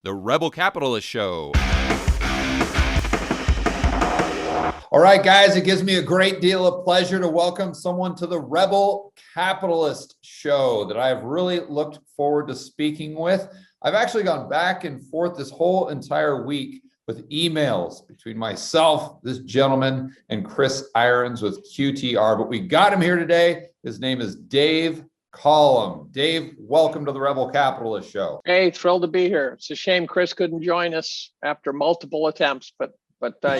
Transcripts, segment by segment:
The Rebel Capitalist Show. All right, guys, it gives me a great deal of pleasure to welcome someone to the Rebel Capitalist Show that I have really looked forward to speaking with. I've actually gone back and forth this whole entire week with emails between myself, this gentleman, and Chris Irons with QTR, but we got him here today. His name is Dave Collum. Dave, welcome to the Rebel Capitalist Show. Hey, thrilled to be here. It's a shame Chris couldn't join us after multiple attempts, but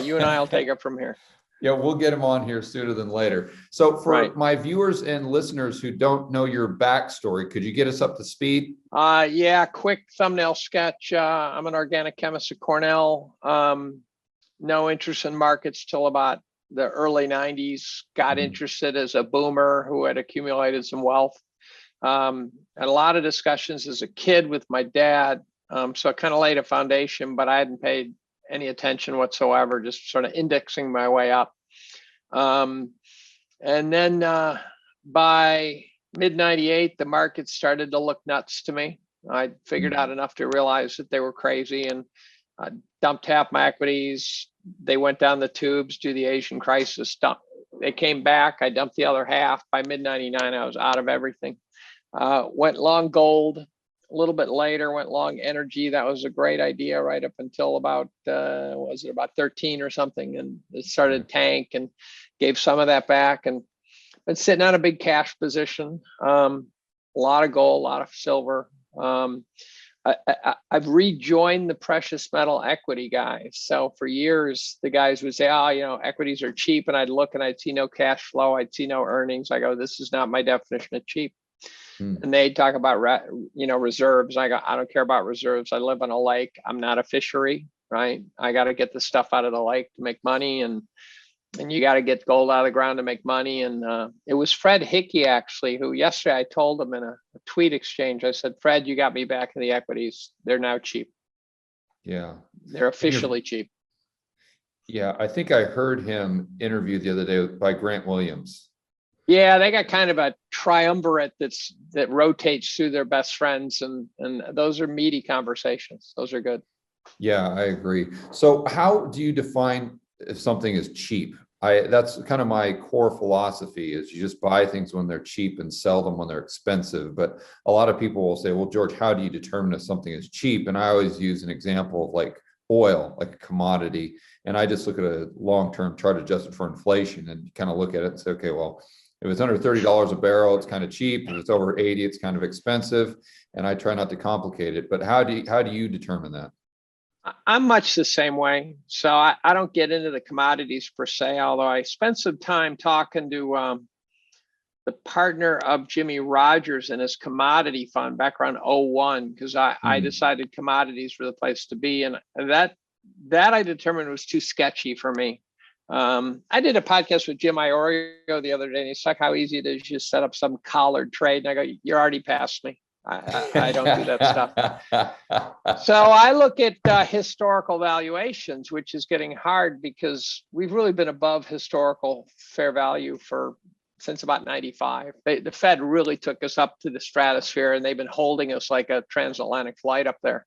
you and I will take it from here. Yeah, we'll get him on here sooner than later. So for my viewers and listeners who don't know your backstory, could you get us up to speed? Yeah, quick thumbnail sketch. I'm an organic chemist at Cornell. No interest in markets till about the early 90s. Got interested as a boomer who had accumulated some wealth. Had a lot of discussions as a kid with my dad. So I kind of laid a foundation, but I hadn't paid any attention whatsoever, just sort of indexing my way up. And then by mid 98, the market started to look nuts to me. I figured out enough to realize that they were crazy, and I dumped half my equities. They went down the tubes due to the Asian crisis. They came back. I dumped the other half. By mid 99, I was out of everything. Went long gold. A little bit later, went long energy. That was a great idea right up until about, was it about 13 or something? And it started to tank and gave some of that back, and been sitting on a big cash position. A lot of gold, a lot of silver. I've rejoined the precious metal equity guys. So for years, the guys would say, oh, equities are cheap. And I'd look and I'd see no cash flow. I'd see no earnings. I go, this is not my definition of cheap. And they talk about, reserves. I go, I don't care about reserves. I live on a lake. I'm not a fishery, right? I got to get the stuff out of the lake to make money, and you got to get gold out of the ground to make money. And it was Fred Hickey, actually, who yesterday I told him in a tweet exchange, I said, Fred, you got me back in the equities. They're now cheap. Yeah. They're officially cheap. Yeah, I think I heard him interviewed the other day by Grant Williams. Yeah, they got kind of a triumvirate that rotates through their best friends, and those are meaty conversations. Those are good. Yeah, I agree. So how do you define if something is cheap? That's kind of my core philosophy, is you just buy things when they're cheap and sell them when they're expensive. But a lot of people will say, well, George, how do you determine if something is cheap? And I always use an example of like oil, like a commodity. And I just look at a long-term chart adjusted for inflation and kind of look at it and say, okay, well, if it's under $30 a barrel, it's kind of cheap. If it's over 80, it's kind of expensive. And I try not to complicate it. But how do you determine that? I'm much the same way. So I don't get into the commodities per se, although I spent some time talking to the partner of Jimmy Rogers and his commodity fund back around 01, because I decided commodities were the place to be. And that I determined was too sketchy for me. I did a podcast with Jim Iorio the other day, and he's like, how easy it is to just set up some collared trade. And I go, you're already past me. I don't do that stuff. So I look at historical valuations, which is getting hard because we've really been above historical fair value since about 95. The Fed really took us up to the stratosphere, and they've been holding us like a transatlantic flight up there.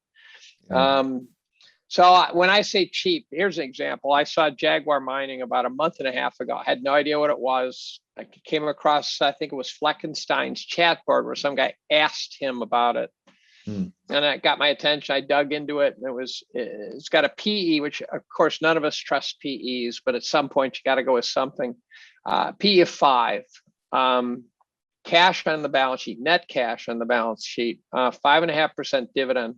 So when I say cheap, here's an example. I saw Jaguar Mining about a month and a half ago. I had no idea what it was. I came across, I think it was Fleckenstein's chat board where some guy asked him about it. And that got my attention. I dug into it, and it's got a PE, which of course none of us trust PEs, but at some point you got to go with something. PE of 5. Cash on the balance sheet, net cash on the balance sheet, 5.5% dividend.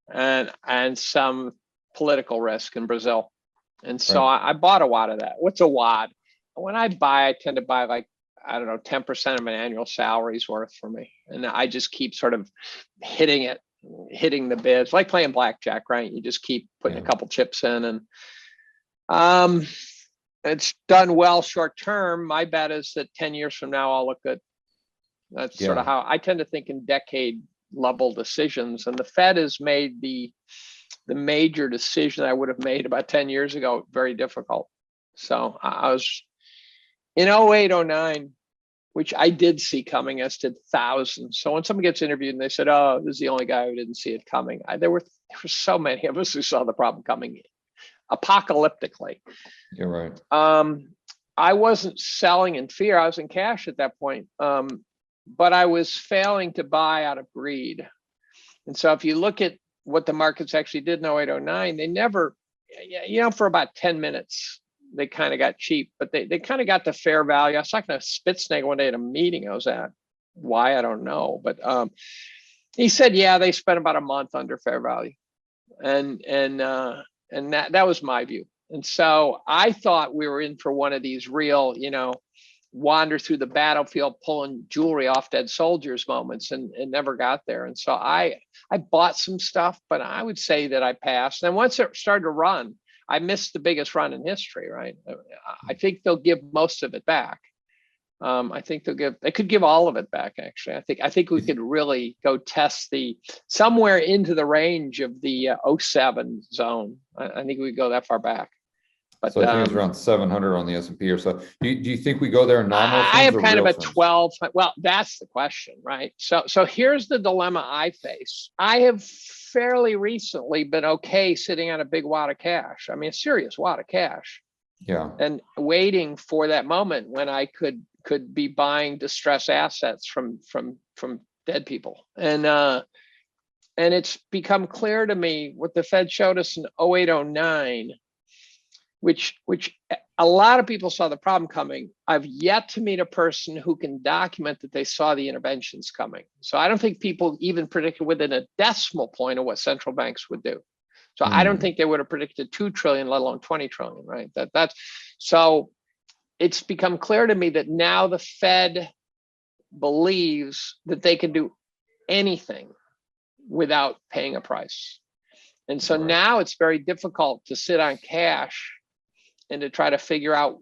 And some political risk in Brazil. And so I bought a wad of that. What's a wad? When I buy, I tend to buy like, I don't know, 10% of an annual salary's worth for me. And I just keep sort of hitting the bids, like playing blackjack, right? You just keep putting a couple chips in, and it's done well short term. My bet is that 10 years from now, I'll look good. That's sort of how I tend to think in decade level decisions, and the Fed has made the major decision I would have made about 10 years ago very difficult. So I was in 08, 09, which I did see coming, as did thousands. So when someone gets interviewed and they said, oh, this is the only guy who didn't see it coming, there were there were so many of us who saw the problem coming apocalyptically. You're right. I wasn't selling in fear. I was in cash at that point. But I was failing to buy out of greed. And so if you look at what the markets actually did in 08, 09, they never, for about 10 minutes, they kind of got cheap, but they kind of got the fair value. I was talking to Spitznagel one day at a meeting I was at. Why, I don't know. But he said, yeah, they spent about a month under fair value. And that was my view. And so I thought we were in for one of these real, wander through the battlefield pulling jewelry off dead soldiers moments, and never got there. And so I bought some stuff, but I would say that I passed. And once it started to run, I missed the biggest run in history, right? I think they'll give most of it back. I think they could give all of it back, actually. I think we could really go test somewhere into the range of the 07 zone. I think we go that far back. But so I think it's around 700 on the S&P or so. Do you think we go there in nominal terms? I have or kind of real a terms? 12. Well, that's the question, right? So here's the dilemma I face. I have fairly recently been okay sitting on a big wad of cash. I mean, a serious wad of cash. Yeah. And waiting for that moment when I could be buying distressed assets from dead people. And it's become clear to me what the Fed showed us in 08, 09, which a lot of people saw the problem coming. I've yet to meet a person who can document that they saw the interventions coming. So I don't think people even predicted within a decimal point of what central banks would do. So I don't think they would have predicted 2 trillion, let alone 20 trillion, right? That's so it's become clear to me that now the Fed believes that they can do anything without paying a price. And so now it's very difficult to sit on cash and to try to figure out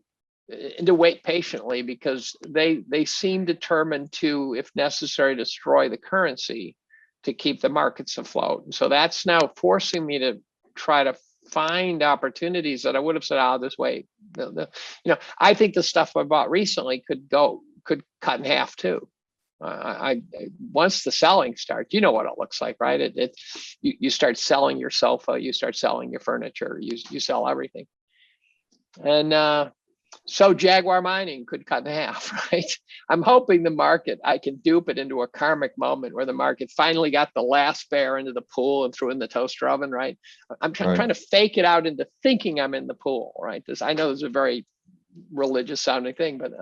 and to wait patiently, because they seem determined to, if necessary, destroy the currency to keep the markets afloat. And so that's now forcing me to try to find opportunities that I would have said, I'll just wait. I think the stuff I bought recently could cut in half too. Once the selling starts, you know what it looks like, right? You start selling your sofa, you start selling your furniture, you sell everything. And so Jaguar Mining could cut in half, right? I'm hoping the market, I can dupe it into a karmic moment where the market finally got the last bear into the pool and threw in the toaster oven, right? I'm trying to fake it out into thinking I'm in the pool, right? I know this is a very religious sounding thing, but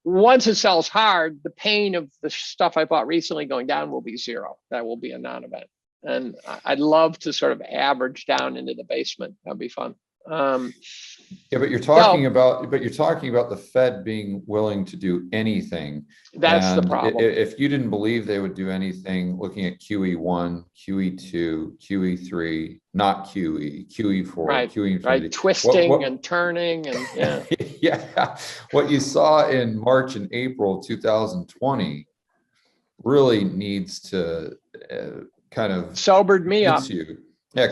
once it sells hard, the pain of the stuff I bought recently going down will be zero. That will be a non-event. And I'd love to sort of average down into the basement. That'd be fun. Yeah, but you're talking about the Fed being willing to do anything. That's and the problem. If you didn't believe they would do anything, looking at QE1, QE2, QE3, not QE, QE4, right, QE3, right, twisting and turning, and yeah, yeah. What you saw in March and April 2020 really needs to kind of sobered me up.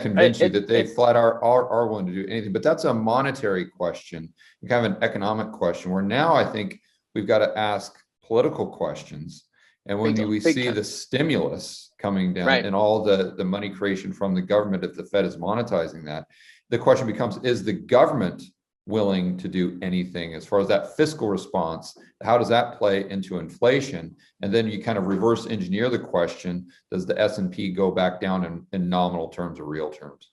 Convince you that they flat are willing to do anything. But that's a monetary question, kind of an economic question, where now I think we've got to ask political questions. And when we see the stimulus coming down and all the money creation from the government, if the Fed is monetizing that, the question becomes, is the government willing to do anything as far as that fiscal response? How does that play into inflation? And then you kind of reverse engineer the question, does the S&P go back down in nominal terms or real terms?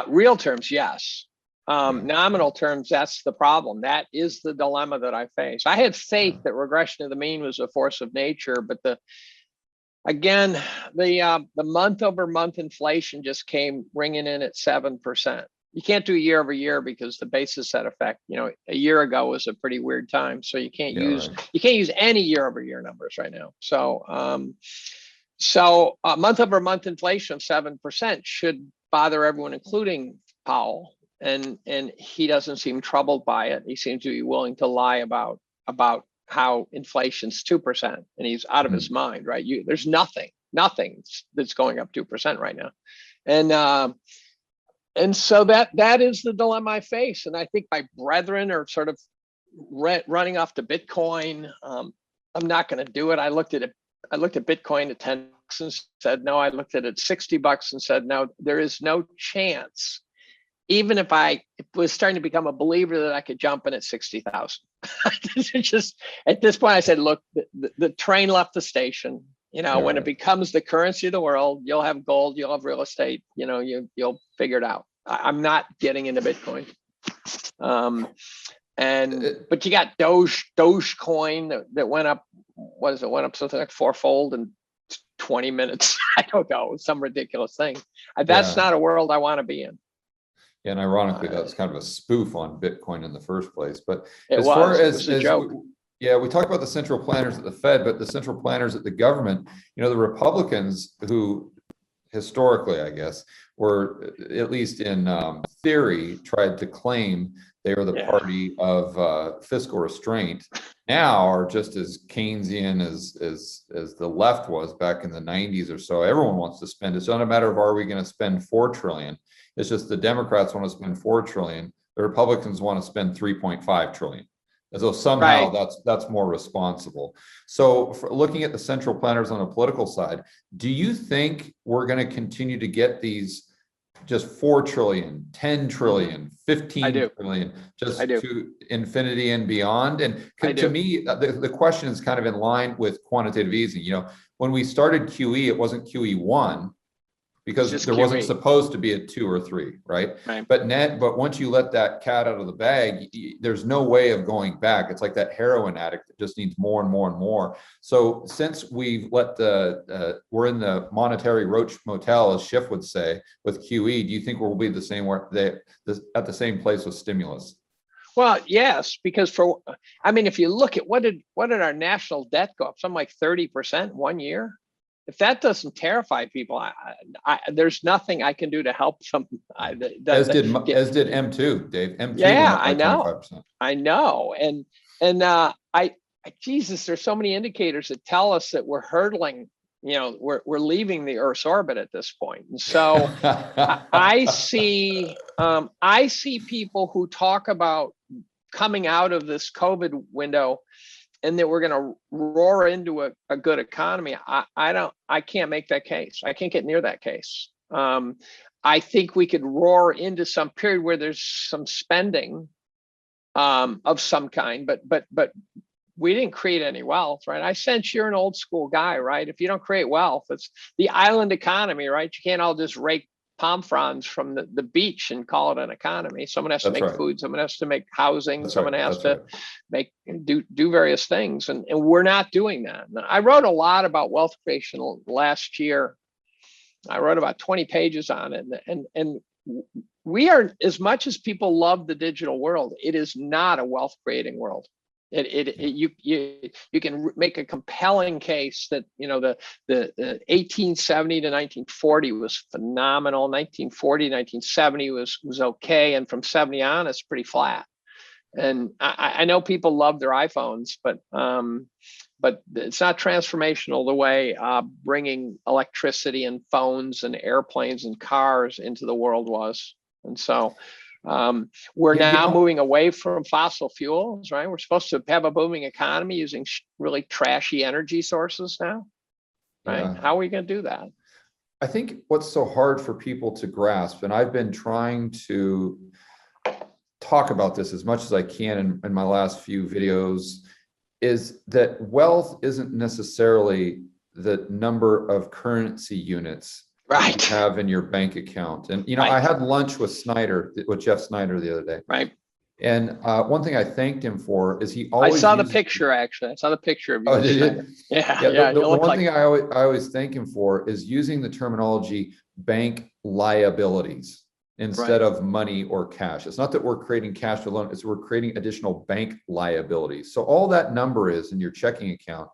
Real terms, yes. Nominal terms, that's the problem. That is the dilemma that I face. I had faith that regression to the mean was a force of nature, but the month over month inflation just came ringing in at 7%. You can't do year over year because the basis set effect, a year ago was a pretty weird time. So you can't use any year over year numbers right now. So month over month inflation of 7% should bother everyone, including Powell. And he doesn't seem troubled by it. He seems to be willing to lie about how inflation's 2%, and he's out of his mind, right? There's nothing that's going up 2% right now. And so that is the dilemma I face. And I think my brethren are sort of running off to Bitcoin. I'm not going to do it. I looked at Bitcoin at and said no. I looked at it $60 and said no. There is no chance, even if I was starting to become a believer, that I could jump in at 60,000. Just at this point, I said, look, the train left the station. When it becomes the currency of the world, you'll have gold, you'll have real estate. You'll figure it out. I'm not getting into Bitcoin. But you got Dogecoin that went up. Went up something like fourfold in 20 minutes. I don't know, some ridiculous thing. That's not a world I want to be in. Yeah, and ironically, that's kind of a spoof on Bitcoin in the first place. But it was a joke. We talk about the central planners at the Fed, but the central planners at the government, the Republicans who historically, I guess, were, at least in theory, tried to claim they were the party of fiscal restraint, now are just as Keynesian as the left was back in the 90s or so. Everyone wants to spend. It's not a matter of, are we going to spend $4 trillion? It's just the Democrats want to spend $4 trillion. The Republicans want to spend $3.5 trillion. As though somehow that's more responsible. So for looking at the central planners on the political side, do you think we're going to continue to get these just 4 trillion, 10 trillion, 15 trillion, just to infinity and beyond? And to me, the question is kind of in line with quantitative easing. When we started QE, it wasn't QE1, because there wasn't supposed to be a 2 or 3, right? But once you let that cat out of the bag, there's no way of going back. It's like that heroin addict that just needs more and more and more. So since we've let we're in the monetary roach motel, as Schiff would say, with QE, do you think we'll be the same at the same place with stimulus? Well, yes, because if you look at what did our national debt go up? Something like 30% 1 year. If that doesn't terrify people, there's nothing I can do to help them. As did M2, Dave. M2 yeah, I know. 25%. I know, and Jesus, there's so many indicators that tell us that we're hurtling. We're leaving the Earth's orbit at this point, and so I see people who talk about coming out of this COVID window, and that we're going to roar into a good economy. I can't make that case. I can't get near that case. I think we could roar into some period where there's some spending of some kind, but we didn't create any wealth, right? I sense you're an old school guy, right? If you don't create wealth, it's the island economy, right? You can't all just rake palm fronds from the beach and call it an economy. Someone has to make food, someone has to make housing, someone has to do various things, and we're not doing that. And I wrote a lot about wealth creation last year. I wrote about 20 pages on it, and we are, as much as people love the digital world, it is not a wealth creating world. You can make a compelling case that the 1870 to 1940 was phenomenal. 1940 1970 was okay, and from 70 on it's pretty flat. And I know people love their iPhones, but it's not transformational the way bringing electricity and phones and airplanes and cars into the world was. And so we're now moving away from fossil fuels, right? We're supposed to have a booming economy using really trashy energy sources now, right? Yeah. How are we going to do that? I think what's so hard for people to grasp, and I've been trying to talk about this as much as I can in my last few videos, is that wealth isn't necessarily the number of currency units you have in your bank account. And I had lunch with Jeff Snider the other day. Right. And one thing I thanked him for is he always. I saw the picture actually. I saw the picture of you. Oh, did you? Yeah. The one thing I always thank him for is using the terminology bank liabilities instead of money or cash. It's not that we're creating cash alone, it's we're creating additional bank liabilities. So all that number is in your checking account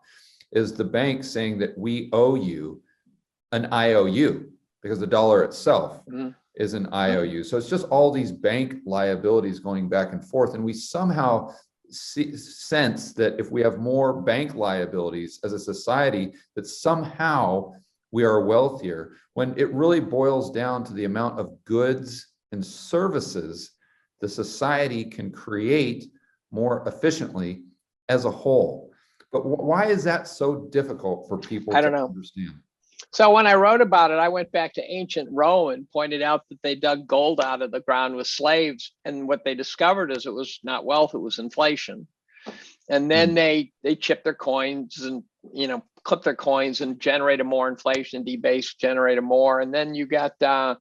is the bank saying that we owe you an IOU, because the dollar itself is an IOU. So it's just all these bank liabilities going back and forth. And we somehow sense that if we have more bank liabilities as a society, that somehow we are wealthier, when it really boils down to the amount of goods and services the society can create more efficiently as a whole. But why is that so difficult for people to understand? So when I wrote about it, I went back to ancient Rome and pointed out that they dug gold out of the ground with slaves. And what they discovered is it was not wealth, it was inflation. And then they chipped their coins and, clip their coins and generated more inflation, debase, generated more. And then you got the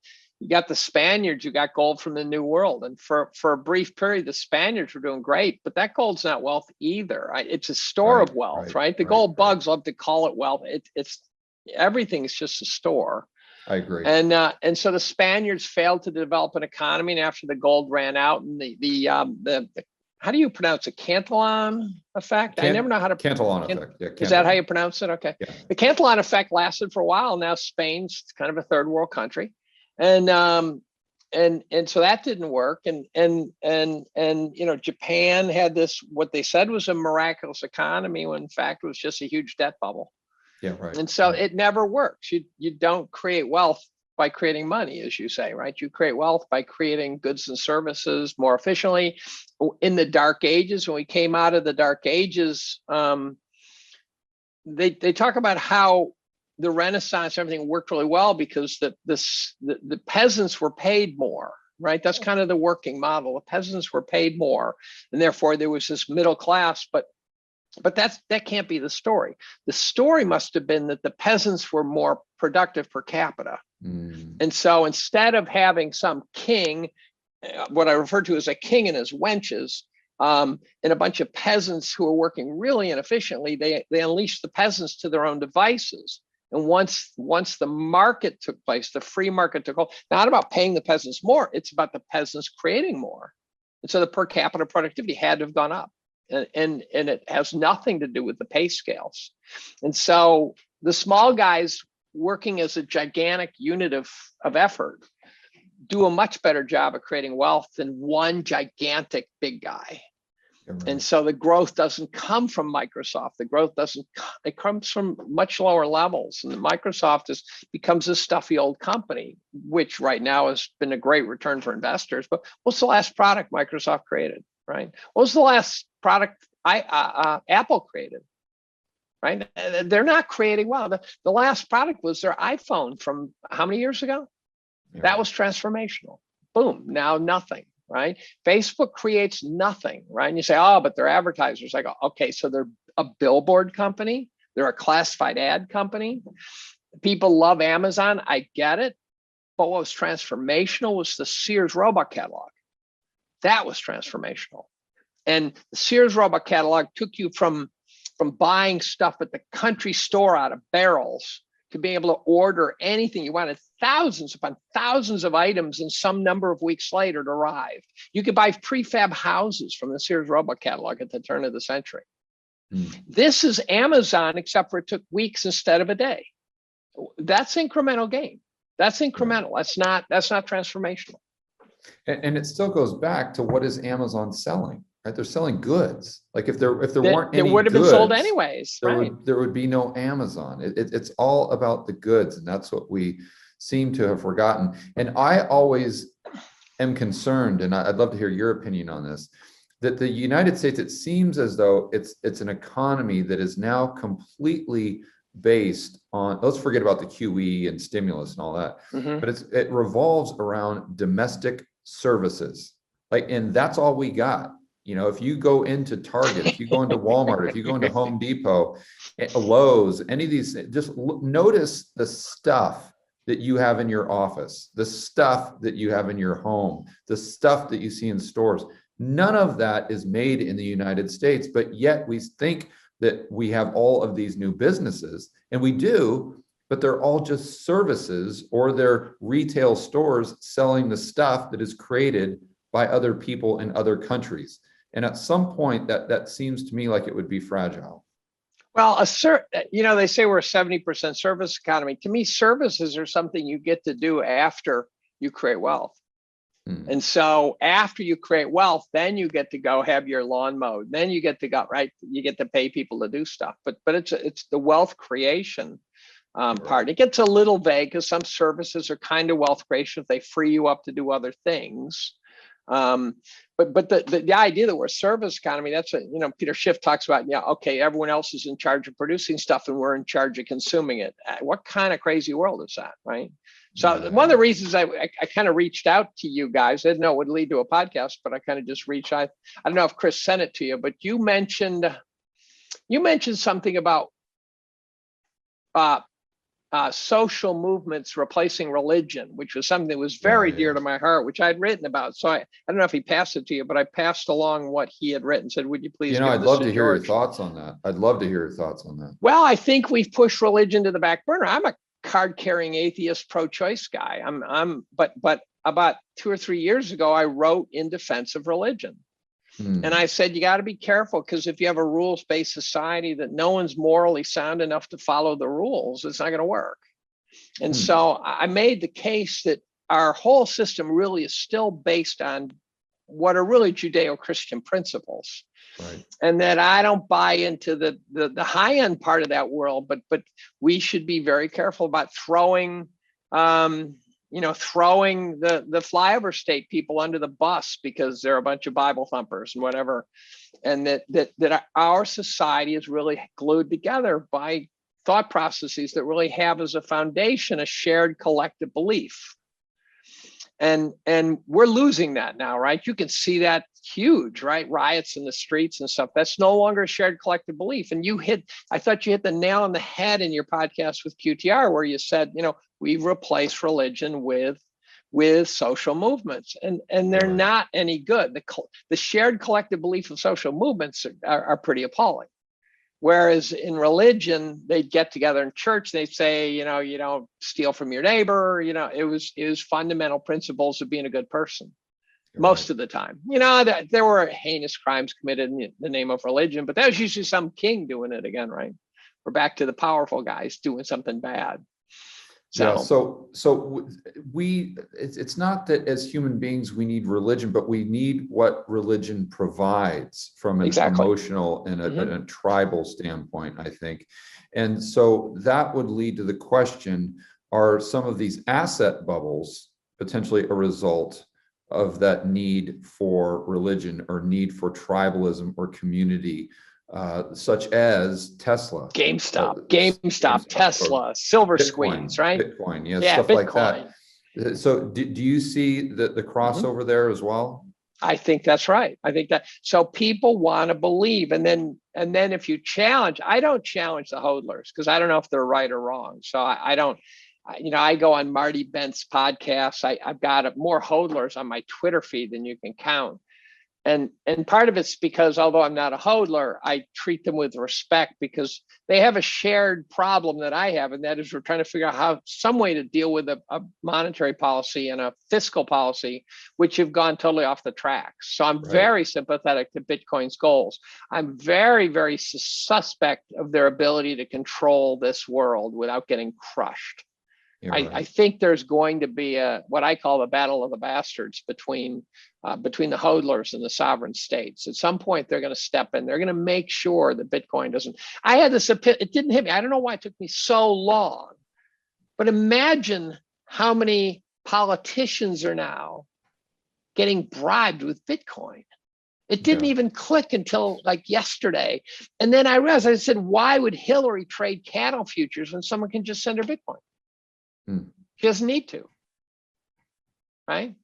Spaniards who got gold from the New World. And for a brief period, the Spaniards were doing great, but that gold's not wealth either. Right? It's a store of wealth, right? The gold bugs love to call it wealth. It's everything's just a store. I agree. And so the Spaniards failed to develop an economy, and after the gold ran out, and the how do you pronounce it? Cantillon effect? I never know how to. Cantillon effect. Yeah, is that how you pronounce it? Okay. Yeah. The Cantillon effect lasted for a while. Now Spain's kind of a third world country, and so that didn't work. And Japan had this, what they said was a miraculous economy, when in fact it was just a huge debt bubble. Yeah, right. And so it never works. You don't create wealth by creating money, as you say, right? You create wealth by creating goods and services more efficiently. In the Dark Ages, when we came out of the Dark Ages, they talk about how the Renaissance, everything worked really well because the peasants were paid more, right? That's kind of the working model. The peasants were paid more, and therefore there was this middle class. But that can't be the story. The story must have been that the peasants were more productive per capita. And so instead of having some king, what I refer to as a king and his wenches, and a bunch of peasants who are working really inefficiently, they unleashed the peasants to their own devices. And once the market took place, the free market took hold, not about paying the peasants more, it's about the peasants creating more. And so the per capita productivity had to have gone up. And it has nothing to do with the pay scales. And so the small guys working as a gigantic unit of effort do a much better job of creating wealth than one gigantic big guy. Right. And so the growth doesn't come from Microsoft. The growth it comes from much lower levels. And Microsoft becomes a stuffy old company, which right now has been a great return for investors. But what's the last product Microsoft created, right? What was the last product Apple created? Right? They're not creating well. The last product was their iPhone from how many years ago? Yeah. That was transformational. Boom, now nothing, right? Facebook creates nothing, right? And you say, oh, but they're advertisers. I go, okay, so they're a billboard company. They're a classified ad company. People love Amazon. I get it. But what was transformational was the Sears robot catalog. That was transformational. And the Sears robot catalog took you from buying stuff at the country store out of barrels to being able to order anything you wanted, thousands upon thousands of items, and some number of weeks later it arrived. You could buy prefab houses from the Sears robot catalog at the turn of the century. This is Amazon, except for it took weeks instead of a day. That's incremental gain. That's incremental. That's not transformational. And it still goes back to, what is Amazon selling? Right, they're selling goods. Like if there weren't any, would have been sold anyways. There would be no Amazon. It's all about the goods, and that's what we seem to have forgotten. And I always am concerned, and I'd love to hear your opinion on this, that the United States, it seems as though it's an economy that is now completely based on, let's forget about the QE and stimulus and all that, but it revolves around domestic services. And that's all we got. If you go into Target, if you go into Walmart, if you go into Home Depot, Lowe's, any of these, just notice the stuff that you have in your office, the stuff that you have in your home, the stuff that you see in stores. None of that is made in the United States, but yet we think that we have all of these new businesses, and we do, but they're all just services, or they're retail stores selling the stuff that is created by other people in other countries. And at some point, that seems to me like it would be fragile. Well, they say we're a 70% service economy. To me, services are something you get to do after you create wealth. And so after you create wealth, then you get to go have your lawn mowed. Then you get to go, right? You get to pay people to do stuff. But it's the wealth creation part. It gets a little vague because some services are kind of wealth creation if they free you up to do other things. But the idea that we're a service economy, that's what, Peter Schiff talks about. Yeah, okay, everyone else is in charge of producing stuff and we're in charge of consuming it. What kind of crazy world is that, right? So one of the reasons I kind of reached out to you guys, I didn't know it would lead to a podcast, but I kind of just reached out. I don't know if Chris sent it to you, but you mentioned something about social movements replacing religion, which was something that was very dear to my heart, which I'd written about. So I don't know if he passed it to you, but I passed along what he had written. Said, would you please? I'd love to hear your thoughts on that. I'd love to hear your thoughts on that. Well, I think we've pushed religion to the back burner. I'm a card-carrying atheist, pro-choice guy. But about 2 or 3 years ago, I wrote in defense of religion. And I said, you got to be careful, because if you have a rules-based society that no one's morally sound enough to follow the rules, it's not going to work. And so I made the case that our whole system really is still based on what are really Judeo-Christian principles. Right. And that I don't buy into the high-end part of that world, but we should be very careful about throwing the flyover state people under the bus because they're a bunch of Bible thumpers and whatever. And that our society is really glued together by thought processes that really have as a foundation a shared collective belief. And we're losing that now, right? You can see that huge, right? Riots in the streets and stuff. That's no longer a shared collective belief. And I thought you hit the nail on the head in your podcast with QTR, where you said, we've replaced religion with social movements, and they're not any good. The shared collective belief of social movements are pretty appalling. Whereas in religion, they'd get together in church, they'd say, you don't steal from your neighbor. It was fundamental principles of being a good person. Most of the time, there were heinous crimes committed in the name of religion, but that was usually some king doing it again, right? We're back to the powerful guys doing something bad. So it's not that as human beings we need religion, but we need what religion provides from an emotional and a tribal standpoint, I think. And so that would lead to the question, are some of these asset bubbles potentially a result of that need for religion or need for tribalism or community, such as Tesla, GameStop, Tesla, Silver Squeeze, right? Bitcoin, stuff Bitcoin. like that. So do you see the crossover there as well? I think that's right. I think that, so people want to believe, and then if you challenge, I don't challenge the hodlers because I don't know if they're right or wrong. So I don't. I go on Marty Bent's podcast. I've got more hodlers on my Twitter feed than you can count. And part of it's because although I'm not a hodler, I treat them with respect because they have a shared problem that I have. And that is we're trying to figure out some way to deal with a monetary policy and a fiscal policy, which have gone totally off the tracks. So I'm very sympathetic to Bitcoin's goals. I'm very, very suspect of their ability to control this world without getting crushed. I think there's going to be what I call the battle of the bastards between the hodlers and the sovereign states. At some point, they're going to step in. They're going to make sure that Bitcoin doesn't. I had this, it didn't hit me. I don't know why it took me so long, but imagine how many politicians are now getting bribed with Bitcoin. It didn't even click until like yesterday. And then I realized, I said, why would Hillary trade cattle futures when someone can just send her Bitcoin? She doesn't need to, right?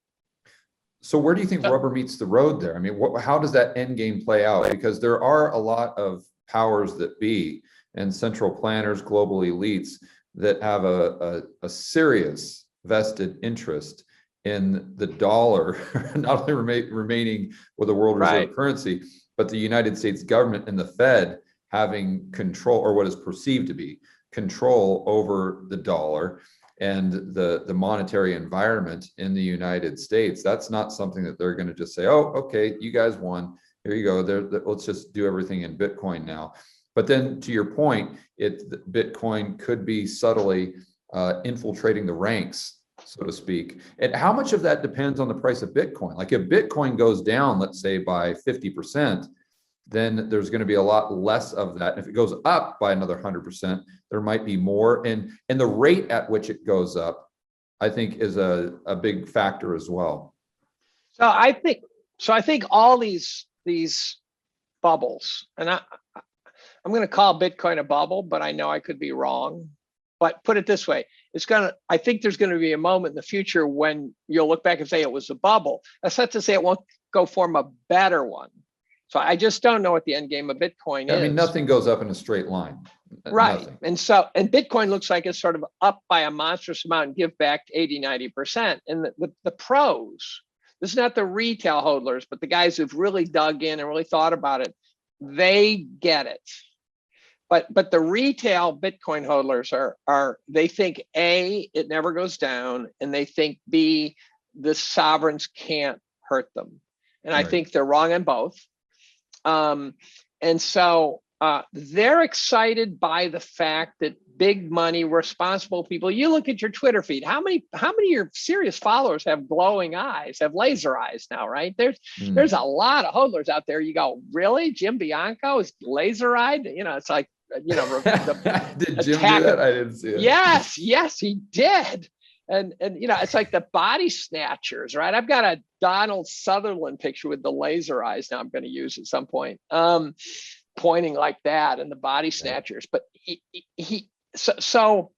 So where do you think rubber meets the road there? I mean, how does that end game play out? Because there are a lot of powers that be and central planners, global elites that have a serious vested interest in the dollar, not only remaining with a world reserve currency, but the United States government and the Fed having control, or what is perceived to be control, over the dollar and the monetary environment in the United States. That's not something that they're going to just say, oh, okay, you guys won. Here you go. Let's just do everything in Bitcoin now. But then to your point, Bitcoin could be subtly infiltrating the ranks, so to speak. And how much of that depends on the price of Bitcoin? Like if Bitcoin goes down, let's say by 50%, then there's going to be a lot less of that. If it goes up by another 100%, there might be more. And the rate at which it goes up, I think, is a big factor as well. So I think all these bubbles, and I'm going to call Bitcoin a bubble, but I know I could be wrong. But put it this way, I think there's going to be a moment in the future when you'll look back and say it was a bubble. That's not to say it won't go form a better one. So I just don't know what the end game of Bitcoin is. I mean, nothing goes up in a straight line. Right. Nothing. And Bitcoin looks like it's sort of up by a monstrous amount and give back 80, 90%. And the pros, this is not the retail hodlers, but the guys who've really dug in and really thought about it, they get it. But the retail Bitcoin hodlers are they think A, it never goes down, and they think B, the sovereigns can't hurt them. And I think they're wrong on both. And so they're excited by the fact that big money, responsible people, you look at your Twitter feed, how many of your serious followers have glowing eyes, have laser eyes now, right? There's a lot of hodlers out there. You go, really? Jim Bianco is laser eyed? It's like, did Jim do that? I didn't see it. Yes, he did. And it's like the body snatchers, right? I've got a Donald Sutherland picture with the laser eyes now I'm going to use at some point, pointing like that, and the body snatchers. But so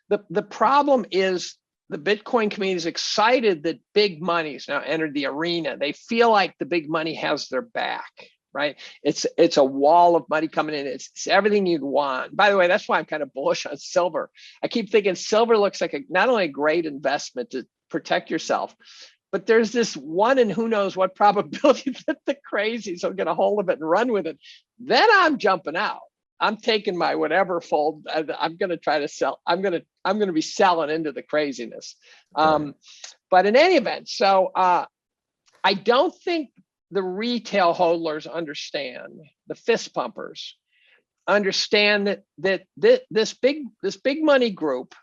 the problem is the Bitcoin community is excited that big money's now entered the arena. They feel like the big money has their back, right? It's a wall of money coming in. It's everything you'd want. By the way, that's why I'm kind of bullish on silver. I keep thinking silver looks like not only a great investment to protect yourself, but there's this one in who knows what probability that the crazies will get a hold of it and run with it. Then I'm jumping out. I'm taking my whatever fold. I'm going to try to sell. I'm going to be selling into the craziness. But in any event, so I don't think the retail hodlers understand, the fist pumpers understand that this big money group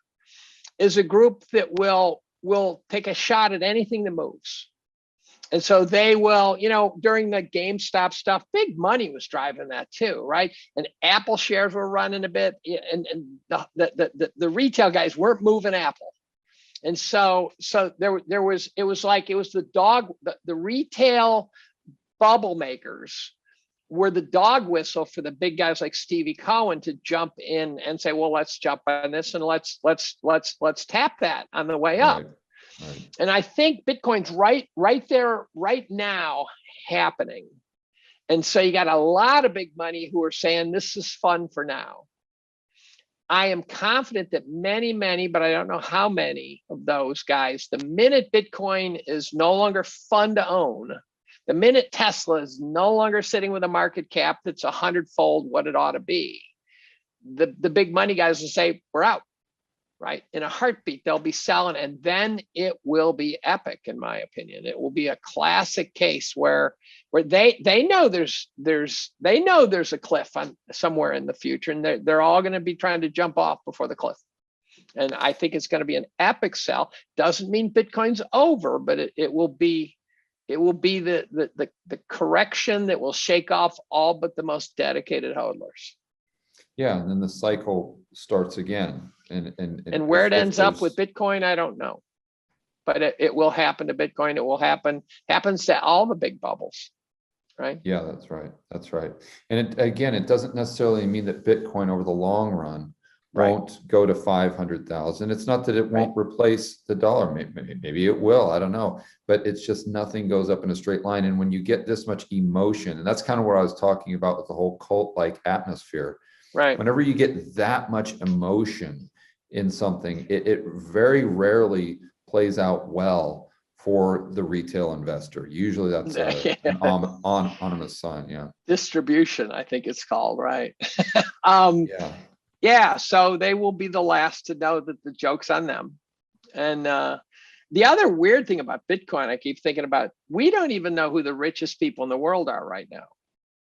is a group that will take a shot at anything that moves. And so they will, during the GameStop stuff, big money was driving that too, right? And Apple shares were running a bit, and the retail guys weren't moving Apple. And so it was the retail bubble makers were the dog whistle for the big guys like Stevie Cohen to jump in and say, well, let's jump on this and let's tap that on the way up. Right. And I think Bitcoin's right there right now happening. And so you got a lot of big money who are saying this is fun for now. I am confident that many, but I don't know how many of those guys, the minute Bitcoin is no longer fun to own, the minute Tesla is no longer sitting with a market cap that's 100-fold what it ought to be, the big money guys will say, we're out, right? In a heartbeat, they'll be selling, and then it will be epic, in my opinion. It will be a classic case where they know there's a cliff on somewhere in the future, and they're all going to be trying to jump off before the cliff. And I think it's going to be an epic sell. Doesn't mean Bitcoin's over, but it will be the correction that will shake off all but the most dedicated hodlers. Yeah, and then the cycle starts again. And where it ends up with Bitcoin, I don't know. But it will happen to Bitcoin. It will happens to all the big bubbles, right? Yeah, that's right. That's right. And it doesn't necessarily mean that Bitcoin over the long run won't go to 500,000. It's not that it won't replace the dollar. Maybe it will. I don't know. But it's just nothing goes up in a straight line. And when you get this much emotion, and that's kind of what I was talking about with the whole cult-like atmosphere. Right. Whenever you get that much emotion in something, it very rarely plays out well for the retail investor. Usually that's an ominous sign. Yeah. Distribution, I think it's called, right? Yeah. Yeah, so they will be the last to know that the joke's on them. And the other weird thing about Bitcoin, I keep thinking about, we don't even know who the richest people in the world are right now.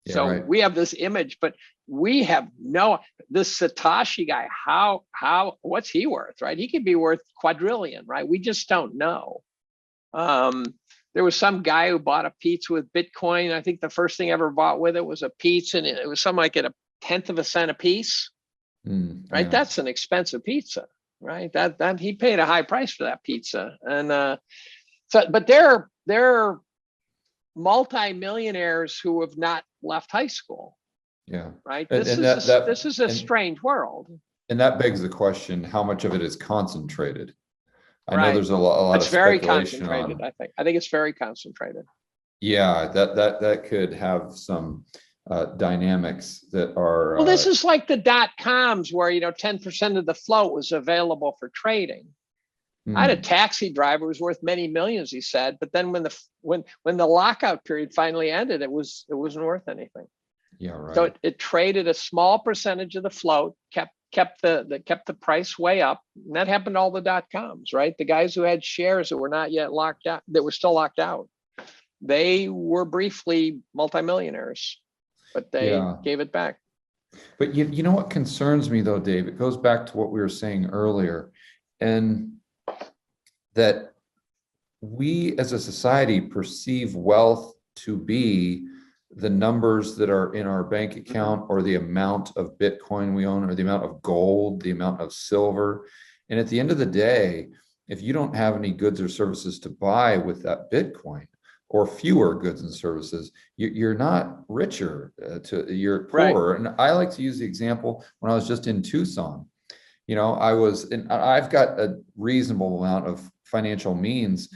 Yeah, so we have this image, but we have this Satoshi guy, what's he worth, right? He could be worth quadrillion, right? We just don't know. There was some guy who bought a pizza with Bitcoin. I think the first thing ever bought with it was a pizza, and it was something like at 1/10 of a cent a piece. Right, that's an expensive pizza, right? That he paid a high price for that pizza, and but they're multimillionaires who have not left high school. Yeah. Right. And, This is a strange world. And that begs the question, how much of it is concentrated? I know Right. there's a lot It's of very speculation concentrated, on. I think it's very concentrated. Yeah, that could have some dynamics that are. Well, this is like the .coms where, 10% of the float was available for trading. I had a taxi driver who was worth many millions, he said, but then when the lockout period finally ended, it wasn't worth anything. Yeah, right. So it traded a small percentage of the float, kept the price way up, and that happened to all the .coms, right? The guys who had shares that were not yet locked out, that were still locked out, they were briefly multimillionaires, but they gave it back. But you know what concerns me though, Dave? It goes back to what we were saying earlier, and that we as a society perceive wealth to be the numbers that are in our bank account, or the amount of Bitcoin we own, or the amount of gold, the amount of silver. And at the end of the day, if you don't have any goods or services to buy with that Bitcoin, or fewer goods and services, you're not richer, you're poorer. Right. And I like to use the example when I was just in Tucson. I've got a reasonable amount of financial means.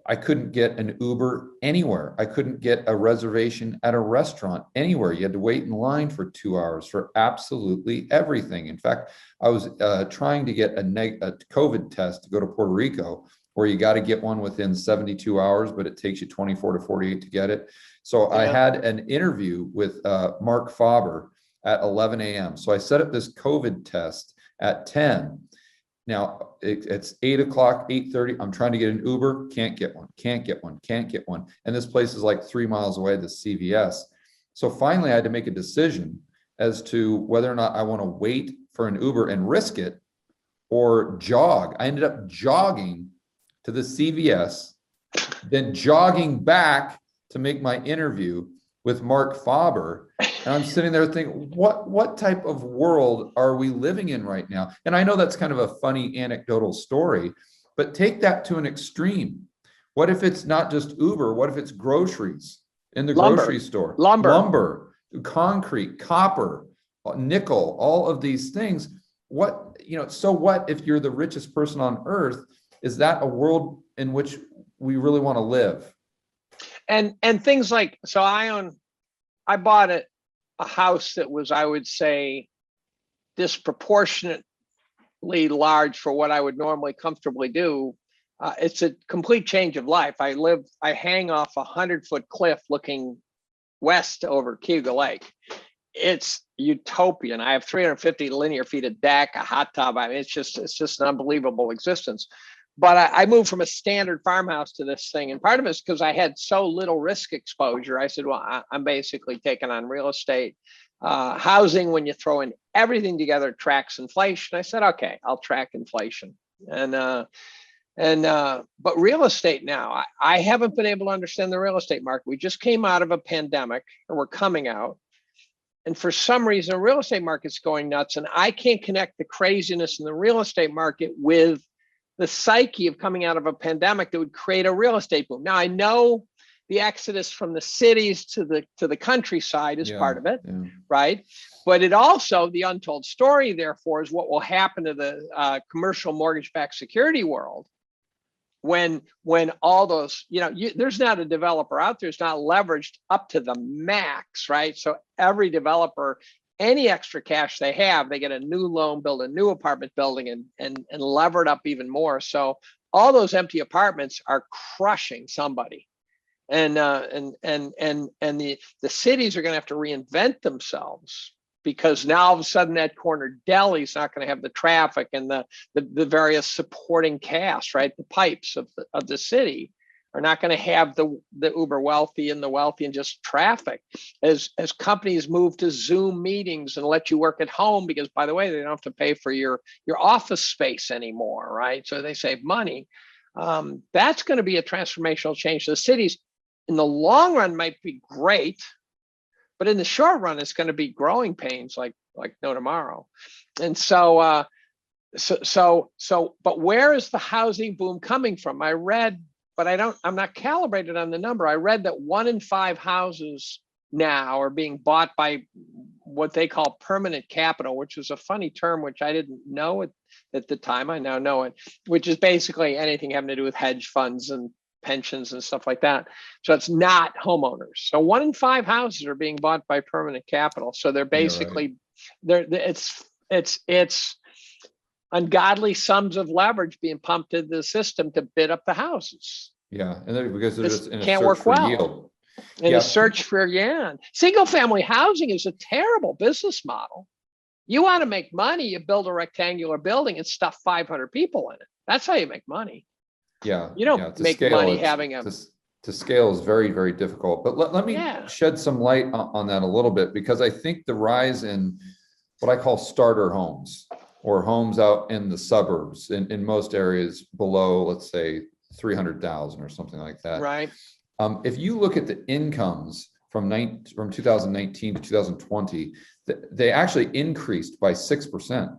I couldn't get an Uber anywhere. I couldn't get a reservation at a restaurant anywhere. You had to wait in line for 2 hours for absolutely everything. In fact, I was trying to get a COVID test to go to Puerto Rico, where you got to get one within 72 hours, but it takes you 24 to 48 to get it. So I had an interview with Mark Faber at 11 a.m. So I set up this COVID test at 10. Now it's 8 o'clock, 8:30. I'm trying to get an Uber, can't get one. And this place is like 3 miles away, the CVS. So finally I had to make a decision as to whether or not I want to wait for an Uber and risk it, or jog. I ended up jogging to the CVS, then jogging back to make my interview with Mark Faber. And I'm sitting there thinking, what type of world are we living in right now? And I know that's kind of a funny anecdotal story, but take that to an extreme. What if it's not just Uber? What if it's groceries in the grocery store? Lumber, concrete, copper, nickel, all of these things. So what if you're the richest person on earth? Is that a world in which we really want to live? And things like, so I bought a house that was, I would say, disproportionately large for what I would normally comfortably do. It's a complete change of life. I hang off a 100-foot cliff looking west over Cayuga Lake. It's utopian. I have 350 linear feet of deck, a hot tub. I mean, it's just an unbelievable existence. But I moved from a standard farmhouse to this thing. And part of it is because I had so little risk exposure. I said, well, I'm basically taking on real estate. Housing, when you throw in everything together, tracks inflation. I said, okay, I'll track inflation. But real estate now, I haven't been able to understand the real estate market. We just came out of a pandemic, or we're coming out. And for some reason, the real estate market's going nuts. And I can't connect the craziness in the real estate market with the psyche of coming out of a pandemic that would create a real estate boom. Now, I know the exodus from the cities to the countryside is part of it, right? But it also, the untold story, therefore, is what will happen to the commercial mortgage-backed security world when all those, there's not a developer out there who's not leveraged up to the max, right? So every developer, any extra cash they have, they get a new loan, build a new apartment building, and lever it up even more. So all those empty apartments are crushing somebody, and the cities are going to have to reinvent themselves, because now all of a sudden that corner deli is not going to have the traffic and the various supporting cast, right? The pipes of the city are not going to have the uber wealthy and the wealthy and just traffic. As companies move to Zoom meetings and let you work at home, because by the way, they don't have to pay for your office space anymore, right? So they save money. That's going to be a transformational change. The cities in the long run might be great, but in the short run, it's going to be growing pains like no tomorrow. And so, but where is the housing boom coming from? I read I'm not calibrated on the number. I read that 1 in 5 houses now are being bought by what they call permanent capital, which is a funny term, which I didn't know at the time. I now know it, which is basically anything having to do with hedge funds and pensions and stuff like that. So it's not homeowners. So 1 in 5 houses are being bought by permanent capital. So they're basically, it's ungodly sums of leverage being pumped into the system to bid up the houses. Yeah, and because they're just in a can't search work for well. yield. In a search for, single family housing is a terrible business model. You want to make money, you build a rectangular building and stuff 500 people in it. That's how you make money. Yeah. You don't make money having a... To scale is very, very difficult. But let me shed some light on that a little bit, because I think the rise in what I call starter homes, or homes out in the suburbs in most areas below, let's say, 300,000 or something like that. Right. If you look at the incomes from 2019 to 2020, they actually increased by 6%,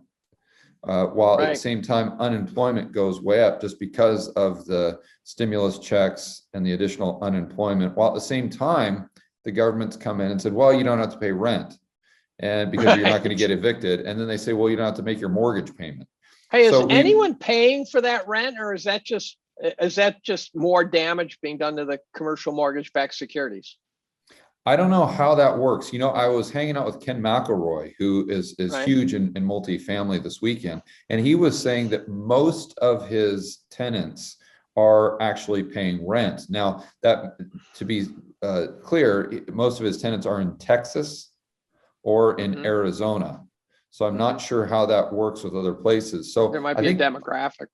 while at the same time unemployment goes way up just because of the stimulus checks and the additional unemployment. While at the same time, the government's come in and said, well, you don't have to pay rent, and because you're not going to get evicted. And then they say, well, you don't have to make your mortgage payment. Hey, is anyone paying for that rent, or is that just more damage being done to the commercial mortgage-backed securities? I don't know how that works. I was hanging out with Ken McElroy, who is huge in multifamily this weekend, and he was saying that most of his tenants are actually paying rent. Now, that, to be clear, most of his tenants are in Texas or in Arizona. So I'm not sure how that works with other places. So there might be a demographic.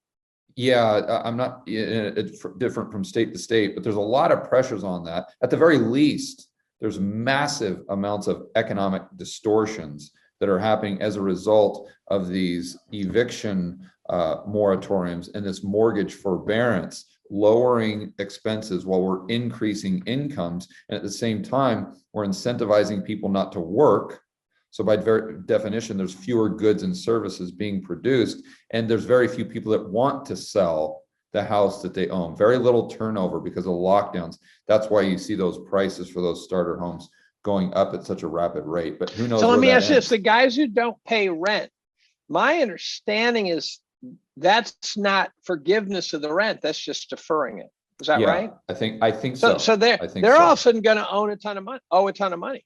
Yeah, I'm not it's different from state to state, but there's a lot of pressures on that. At the very least, there's massive amounts of economic distortions that are happening as a result of these eviction moratoriums and this mortgage forbearance, lowering expenses while we're increasing incomes. And at the same time, we're incentivizing people not to work. So by definition, there's fewer goods and services being produced, and there's very few people that want to sell the house that they own. Very little turnover because of lockdowns. That's why you see those prices for those starter homes going up at such a rapid rate. But who knows? So let me ask you this: the guys who don't pay rent, my understanding is that's not forgiveness of the rent. That's just deferring it. Is that right? I think so. So they're all of a sudden going to owe a ton of money.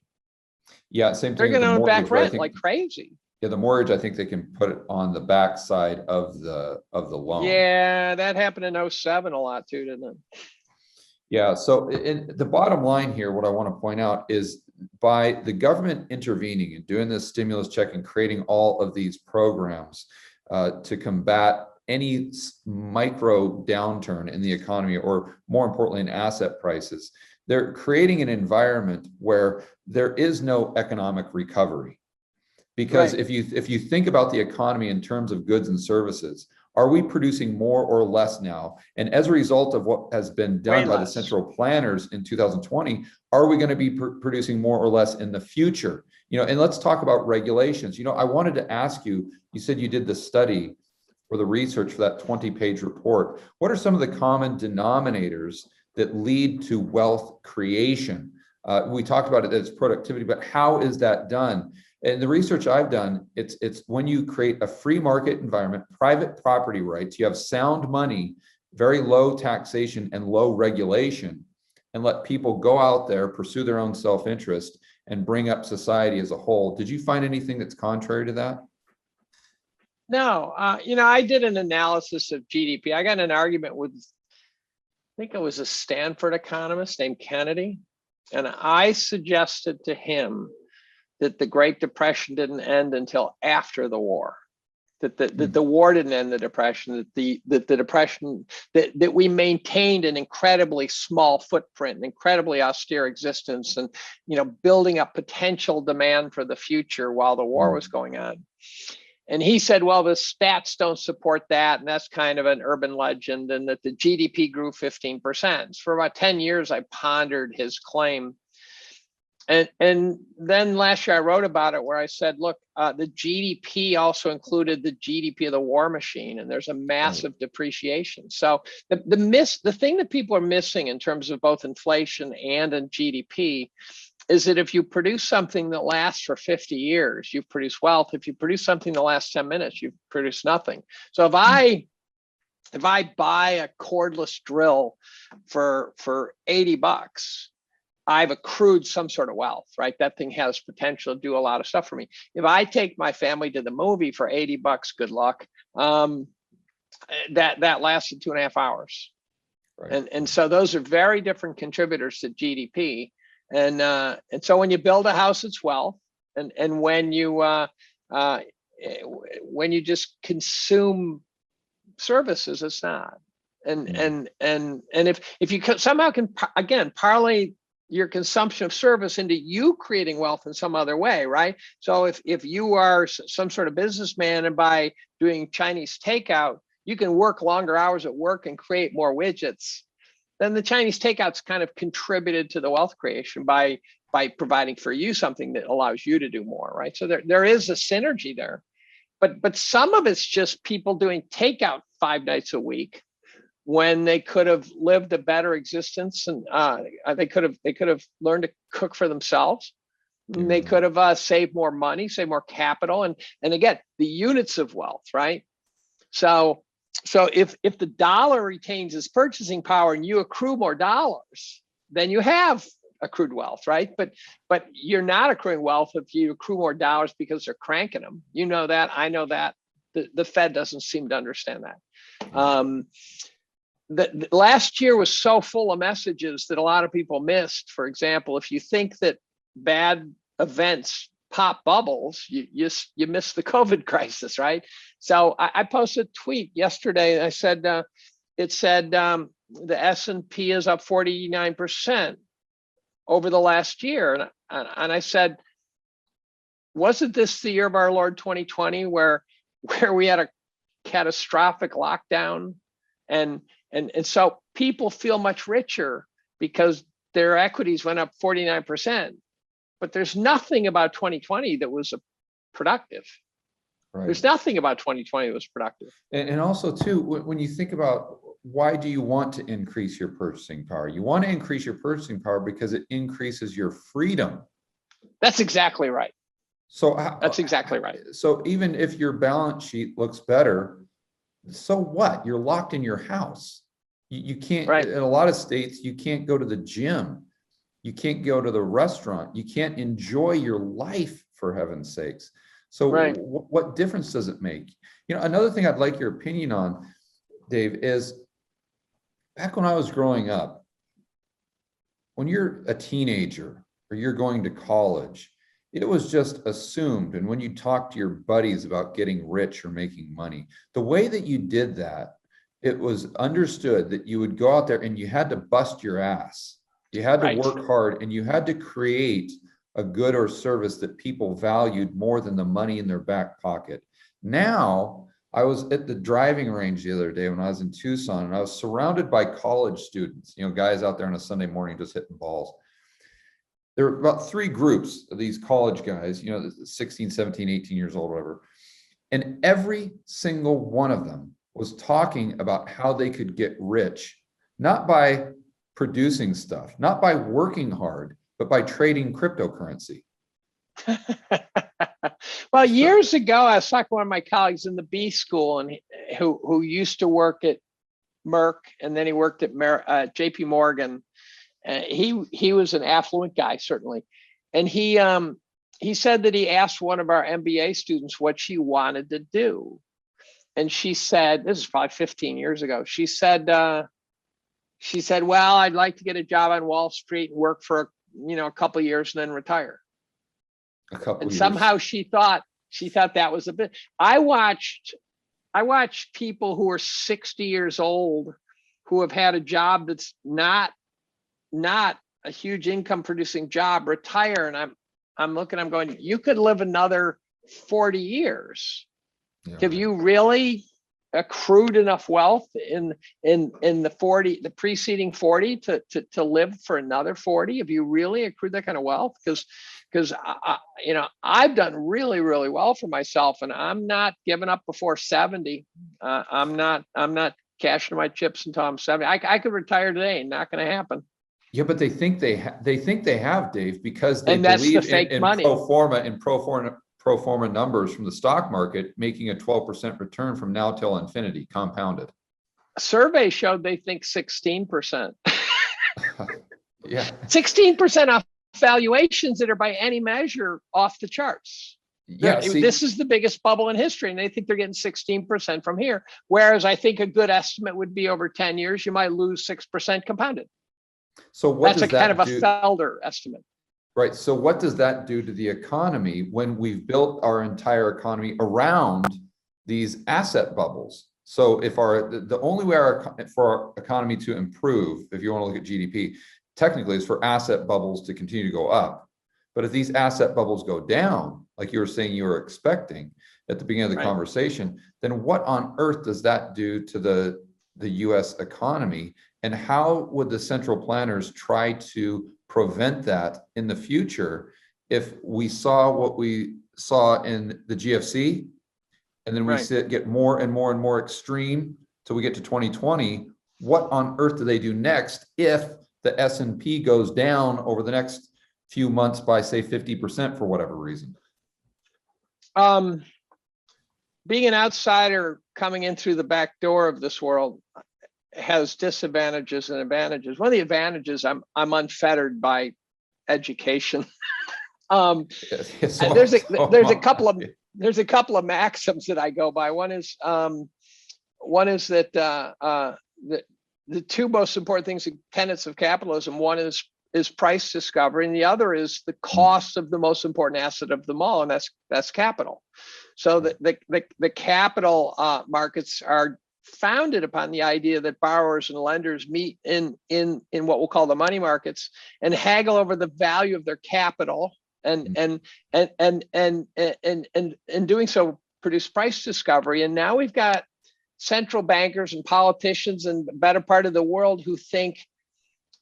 Yeah, same thing. They're going to own back rent like crazy. Yeah, the mortgage, I think they can put it on the back side of the loan. Yeah, that happened in 07 a lot too, didn't it? Yeah, so in the bottom line here, what I want to point out is by the government intervening and doing this stimulus check and creating all of these programs to combat any micro downturn in the economy, or more importantly, in asset prices, they're creating an environment where there is no economic recovery. Because if you think about the economy in terms of goods and services, are we producing more or less now? And as a result of what has been done by the central planners in 2020, are we going to be producing more or less in the future? And let's talk about regulations. I wanted to ask you, you said you did the study for the research for that 20-page report. What are some of the common denominators that lead to wealth creation? We talked about it as productivity, but how is that done? And the research I've done, it's when you create a free market environment, private property rights, you have sound money, very low taxation and low regulation, and let people go out there, pursue their own self-interest, and bring up society as a whole. Did you find anything that's contrary to that? No, I did an analysis of GDP. I got in an argument with, I think it was a Stanford economist named Kennedy, and I suggested to him that the Great Depression didn't end until after the war, that the war didn't end the Depression, that we maintained an incredibly small footprint, an incredibly austere existence, and building up potential demand for the future while the war was going on. And he said, well, the stats don't support that, and that's kind of an urban legend, and that the GDP grew 15%. For about 10 years, I pondered his claim. And then last year I wrote about it where I said, look, the GDP also included the GDP of the war machine, and there's a massive depreciation. So the thing that people are missing in terms of both inflation and in GDP is that if you produce something that lasts for 50 years, you've produced wealth. If you produce something that lasts 10 minutes, you've produced nothing. So if I buy a cordless drill for $80, I've accrued some sort of wealth, right? That thing has potential to do a lot of stuff for me. If I take my family to the movie for $80, good luck. That lasted 2.5 hours. Right. And so those are very different contributors to GDP. And so when you build a house, it's wealth. And when you just consume services, it's not. And if you somehow can, again, parlay your consumption of service into you creating wealth in some other way, right? So if you are some sort of businessman and by doing Chinese takeout, you can work longer hours at work and create more widgets, then the Chinese takeout's kind of contributed to the wealth creation by providing for you something that allows you to do more, right? So there is a synergy there, but some of it's just people doing takeout 5 nights a week when they could have lived a better existence, and they could have learned to cook for themselves. Yeah. They could have saved more money, saved more capital, and again, the units of wealth, right? So if the dollar retains its purchasing power and you accrue more dollars, then you have accrued wealth, right? But you're not accruing wealth if you accrue more dollars because they're cranking them. You know that, I know that. The Fed doesn't seem to understand that. The last year was so full of messages that a lot of people missed. For example, if you think that bad events pop bubbles, you miss the COVID crisis, right? So I posted a tweet yesterday. I said, it said the S&P is up 49% over the last year. And I said, wasn't this the year of our Lord 2020 where we had a catastrophic lockdown? And so people feel much richer because their equities went up 49%, but there's nothing about 2020 that was productive. Right. There's nothing about 2020 that was productive. And also too, when you think about why do you want to increase your purchasing power? You want to increase your purchasing power because it increases your freedom. That's exactly right. So that's exactly right. So even if your balance sheet looks better, so what? You're locked in your house. You can't, right. In a lot of states, you can't go to the gym. You can't go to the restaurant. You can't enjoy your life, for heaven's sakes. So right. What difference does it make? You know, another thing I'd like your opinion on, Dave, is back when I was growing up, when you're a teenager or you're going to college, it was just assumed. And when you talk to your buddies about getting rich or making money, the way that you did that, it was understood that you would go out there and you had to bust your ass. You had to right. work hard and you had to create a good or service that people valued more than the money in their back pocket. Now, I was at the driving range the other day when I was in Tucson, and I was surrounded by college students, you know, guys out there on a Sunday morning just hitting balls. There were about 3 groups of these college guys, you know, 16, 17, 18 years old, whatever. And every single one of them was talking about how they could get rich, not by producing stuff, not by working hard, but by trading cryptocurrency. Well, years ago, I was talking to one of my colleagues in the B school, and who used to work at Merck, and then he worked at JP Morgan. He was an affluent guy, certainly. And he said that he asked one of our MBA students what she wanted to do. And she said, this is probably 15 years ago. She said, well, I'd like to get a job on Wall Street and work for, a couple of years and then retire. And somehow she thought that was a bit. I watched people who are 60 years old who have had a job that's not a huge income producing job retire, and I'm looking, I'm going, you could live another 40 years. Yeah. Have you really accrued enough wealth in the preceding 40 to live for another 40? Have you really accrued that kind of wealth? Because I've done really, really well for myself, and I'm not giving up before 70. I'm not cashing my chips until I'm 70. I could retire today. Not going to happen. Yeah, but they think they have, Dave, because they that's believe the fake in money. pro forma numbers from the stock market, making a 12% return from now till infinity, compounded. A survey showed they think 16%. Yeah, 16% off valuations that are by any measure off the charts. yeah. This is the biggest bubble in history, and they think they're getting 16% from here. Whereas I think a good estimate would be over 10 years, you might lose 6% compounded. So that's kind of a Felder estimate. Right. So what does that do to the economy when we've built our entire economy around these asset bubbles? So if the only way for our economy to improve, if you want to look at GDP, technically is for asset bubbles to continue to go up. But if these asset bubbles go down, like you were saying you were expecting at the beginning of the conversation, then what on earth does that do to the US economy? And how would the central planners try to prevent that in the future if we saw what we saw in the GFC, and then we see it get more and more and more extreme till we get to 2020? What on earth do they do next if the S&P goes down over the next few months by, say, 50% for whatever reason? Being an outsider coming in through the back door of this world has disadvantages and advantages. One of the advantages, I'm unfettered by education. There's a couple of maxims that I go by. One is that the two most important things, tenets of capitalism, one is price discovery, and the other is the cost of the most important asset of them all, and that's capital. So the capital markets are founded upon the idea that borrowers and lenders meet in what we'll call the money markets and haggle over the value of their capital, and doing so produce price discovery. And now we've got central bankers and politicians in the better part of the world who think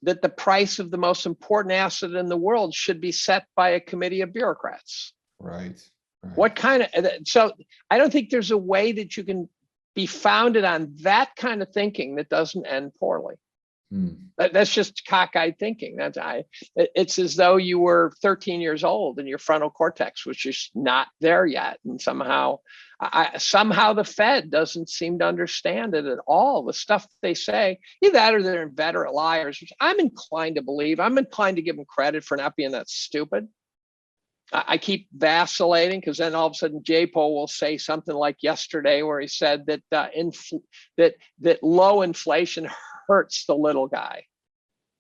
that the price of the most important asset in the world should be set by a committee of bureaucrats. Right. So I don't think there's a way that you can be founded on that kind of thinking that doesn't end poorly. That's just cockeyed thinking. It's as though you were 13 years old and your frontal cortex was just not there yet. And somehow the Fed doesn't seem to understand it at all. The stuff they say, either that or they're inveterate liars, which I'm inclined to believe. I'm inclined to give them credit for not being that stupid. I keep vacillating because then all of a sudden J-Po will say something like yesterday where he said that that low inflation hurts the little guy.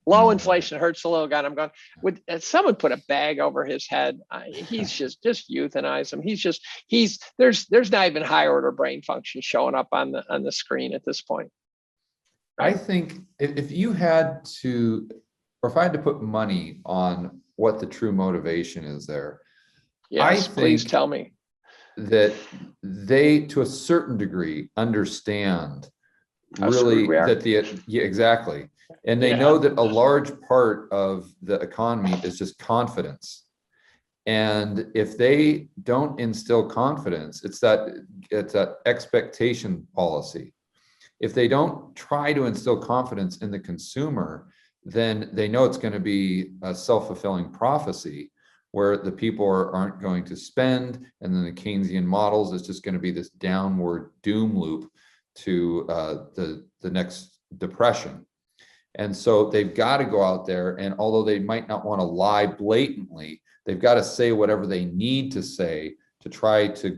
Low inflation hurts the little guy. And I'm going, would someone put a bag over his head? He's just euthanize him. There's not even high order brain function showing up on the screen at this point. I think if you had to, or if I had to put money on what the true motivation is there, yes, please tell me. That they, to a certain degree, understand really that exactly. And they know that a large part of the economy is just confidence. And if they don't instill confidence, it's that expectation policy. If they don't try to instill confidence in the consumer, then they know it's going to be a self-fulfilling prophecy where the people aren't going to spend, and then the Keynesian models is just going to be this downward doom loop to the next depression. And so they've got to go out there, and although they might not want to lie blatantly, they've got to say whatever they need to say to try to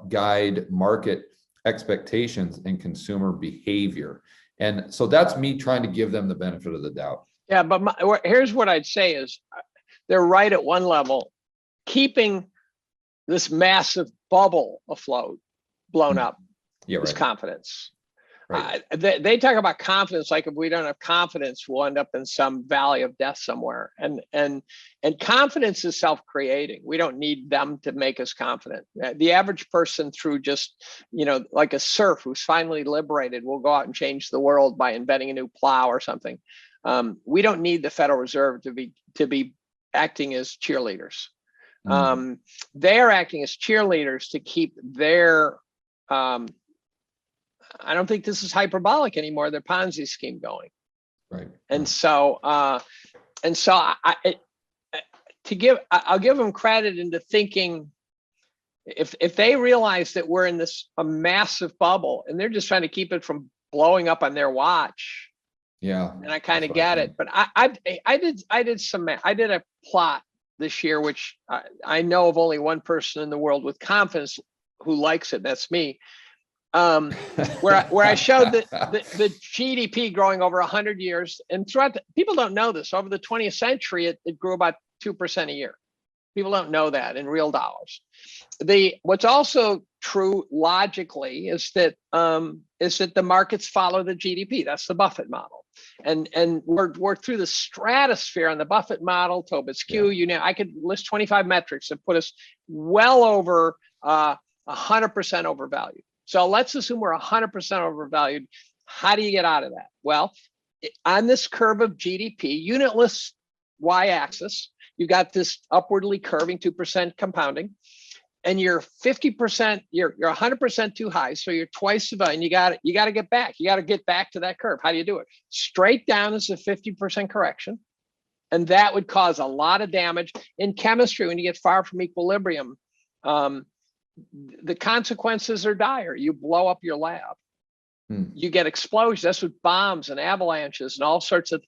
guide market expectations and consumer behavior. And so that's me trying to give them the benefit of the doubt. Yeah, but here's what I'd say is they're right at one level. Keeping this massive bubble afloat, blown up, is confidence. Right. They talk about confidence, like if we don't have confidence, we'll end up in some valley of death somewhere. And confidence is self-creating. We don't need them to make us confident. The average person, through just, like a serf who's finally liberated, will go out and change the world by inventing a new plow or something. We don't need the Federal Reserve to be acting as cheerleaders. They're acting as cheerleaders to keep their I don't think this is hyperbolic anymore, their Ponzi scheme going. Right. And so I'll give them credit into thinking, if they realize that we're in a massive bubble and they're just trying to keep it from blowing up on their watch. Yeah. And I kind of get it, but I did a plot this year, which I know of only one person in the world with confidence who likes it. That's me. Where I showed the GDP growing over 100 years, and people don't know this, over the 20th century, it grew about 2% a year. People don't know that in real dollars. What's also true logically is that the markets follow the GDP. That's the Buffett model. And we're through the stratosphere on the Buffett model, Tobit's Q. I could list 25 metrics that put us well over 100% overvalued. So let's assume we're 100% overvalued. How do you get out of that? Well, on this curve of GDP, unitless y-axis, you've got this upwardly curving 2% compounding, and you're 50%, you're 100% too high, so you're twice the value, and you got to get back. You got to get back to that curve. How do you do it? Straight down is a 50% correction, and that would cause a lot of damage. In chemistry, when you get far from equilibrium, the consequences are dire. You blow up your lab. You get explosions. That's with bombs and avalanches and all sorts of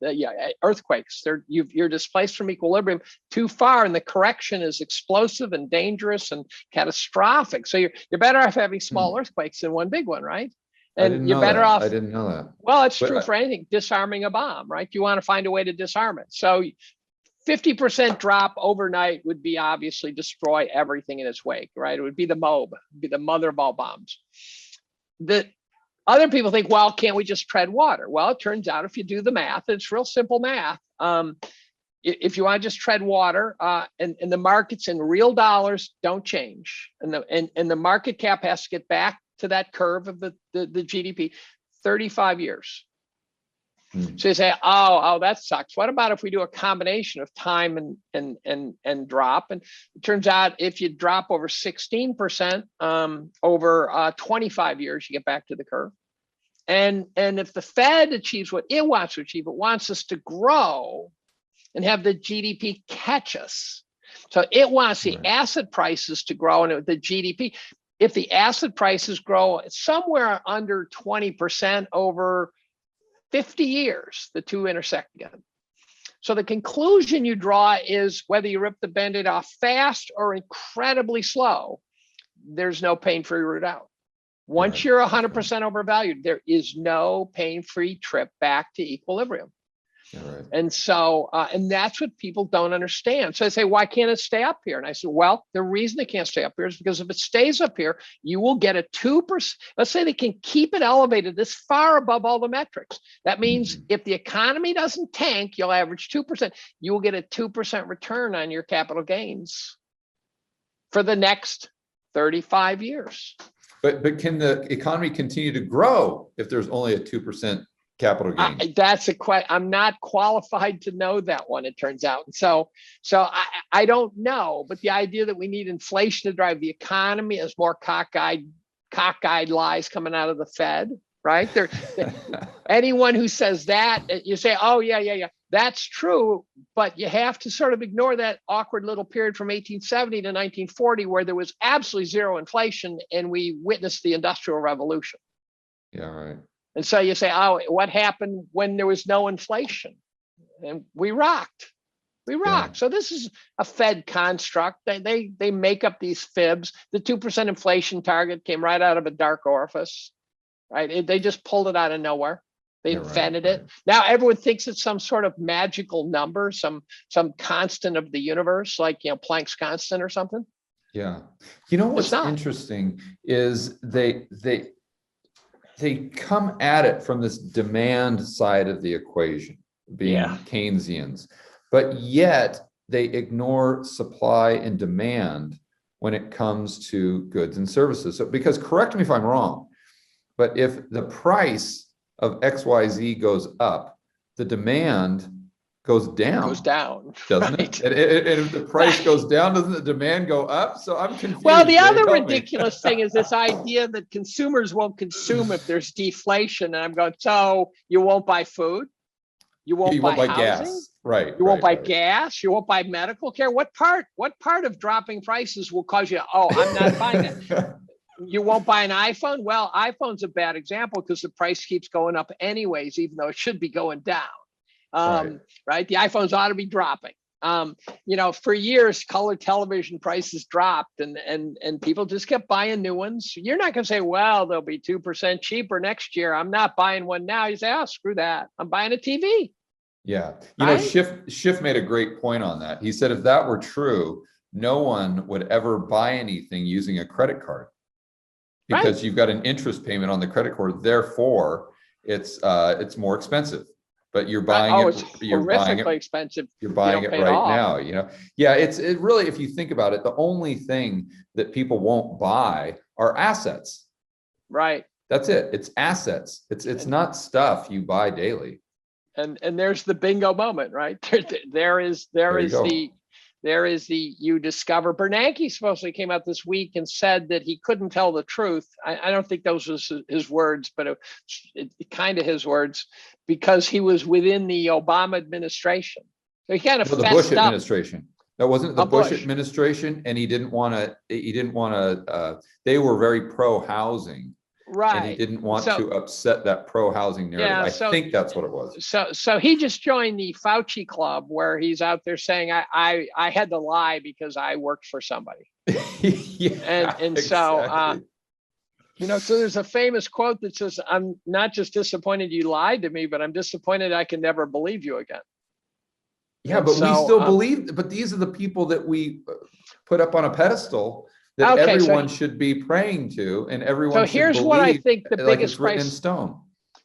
earthquakes. You're displaced from equilibrium too far, and the correction is explosive and dangerous and catastrophic. So you're better off having small earthquakes than one big one, right? And you're better off. I didn't know that. Well, it's true for anything. Disarming a bomb, right? You want to find a way to disarm it. So 50% drop overnight would be obviously destroy everything in its wake, right? It would be the MOB, be the mother of all bombs. The other people think, well, can't we just tread water? Well, it turns out if you do the math, it's real simple math. If you want to just tread water, and the markets in real dollars don't change, and the market cap has to get back to that curve of the GDP, 35 years. So you say, oh, that sucks. What about if we do a combination of time and drop? And it turns out if you drop over 16% over 25 years, you get back to the curve. And if the Fed achieves what it wants to achieve, it wants us to grow and have the GDP catch us. So it wants the asset prices to grow and the GDP. If the asset prices grow somewhere under 20% over 50 years, the two intersect again. So the conclusion you draw is whether you rip the Band-Aid off fast or incredibly slow, there's no pain-free route out. Once you're 100% overvalued, there is no pain-free trip back to equilibrium. And so, and that's what people don't understand. So they say, why can't it stay up here? And I said, well, the reason it can't stay up here is because if it stays up here, you will get a 2%. Let's say they can keep it elevated this far above all the metrics. That means if the economy doesn't tank, you'll average 2%. You will get a 2% return on your capital gains for the next 35 years. But can the economy continue to grow if there's only a 2% capital gain? That's a question. I'm not qualified to know that one, it turns out. So I don't know, but the idea that we need inflation to drive the economy is more cockeyed lies coming out of the Fed, right? Anyone who says that, you say, oh, yeah, that's true, but you have to sort of ignore that awkward little period from 1870 to 1940 where there was absolutely zero inflation and we witnessed the Industrial Revolution. Yeah, right. And so you say, oh, what happened when there was no inflation? And we rocked. Yeah. So this is a Fed construct. They make up these fibs. The 2% inflation target came right out of a dark orifice, right? They just pulled it out of nowhere. They invented it. Now everyone thinks it's some sort of magical number, some constant of the universe, like Planck's constant or something. Yeah. You know what's interesting is they come at it from this demand side of the equation, being Keynesians, but yet they ignore supply and demand when it comes to goods and services. So, because correct me if I'm wrong, but if the price of XYZ goes up, the demand goes down. Doesn't it? And if the price goes down, doesn't the demand go up? So I'm confused. Well, the other ridiculous thing is this idea that consumers won't consume if there's deflation. And I'm going, so you won't buy food? You won't buy housing? Gas. Right. You won't buy gas. You won't buy medical care. What part of dropping prices will cause you, oh, I'm not buying it? You won't buy an iPhone? Well, iPhone's a bad example because the price keeps going up anyways, even though it should be going down. Right? The iPhones ought to be dropping. For years, color television prices dropped and people just kept buying new ones. You're not going to say, well, they'll be 2% cheaper next year. I'm not buying one now. You say, oh, screw that. I'm buying a TV. Yeah. Right? Schiff made a great point on that. He said, if that were true, no one would ever buy anything using a credit card because you've got an interest payment on the credit card. Therefore, it's more expensive. But you're buying expensive. You're buying it right now, Yeah, it really, if you think about it, the only thing that people won't buy are assets. Right. That's it. It's assets. It's not stuff you buy daily. And there's the bingo moment, right? There is the you discover. Bernanke supposedly came out this week and said that he couldn't tell the truth. I don't think those was his words, but it kind of his words, because he was within the Obama administration. So he kind of the Bush administration. That wasn't the Bush administration, and he didn't want to. They were very pro-housing. Right. And he didn't want to upset that pro-housing narrative. I think that's what it was. So he just joined the Fauci club, where he's out there saying, I had to lie because I worked for somebody. Exactly. So there's a famous quote that says, I'm not just disappointed you lied to me, but I'm disappointed I can never believe you again. Yeah, and we still believe, but these are the people that we put up on a pedestal that everyone should be praying to, and everyone should believe. So here's what I think the biggest crisis in stone.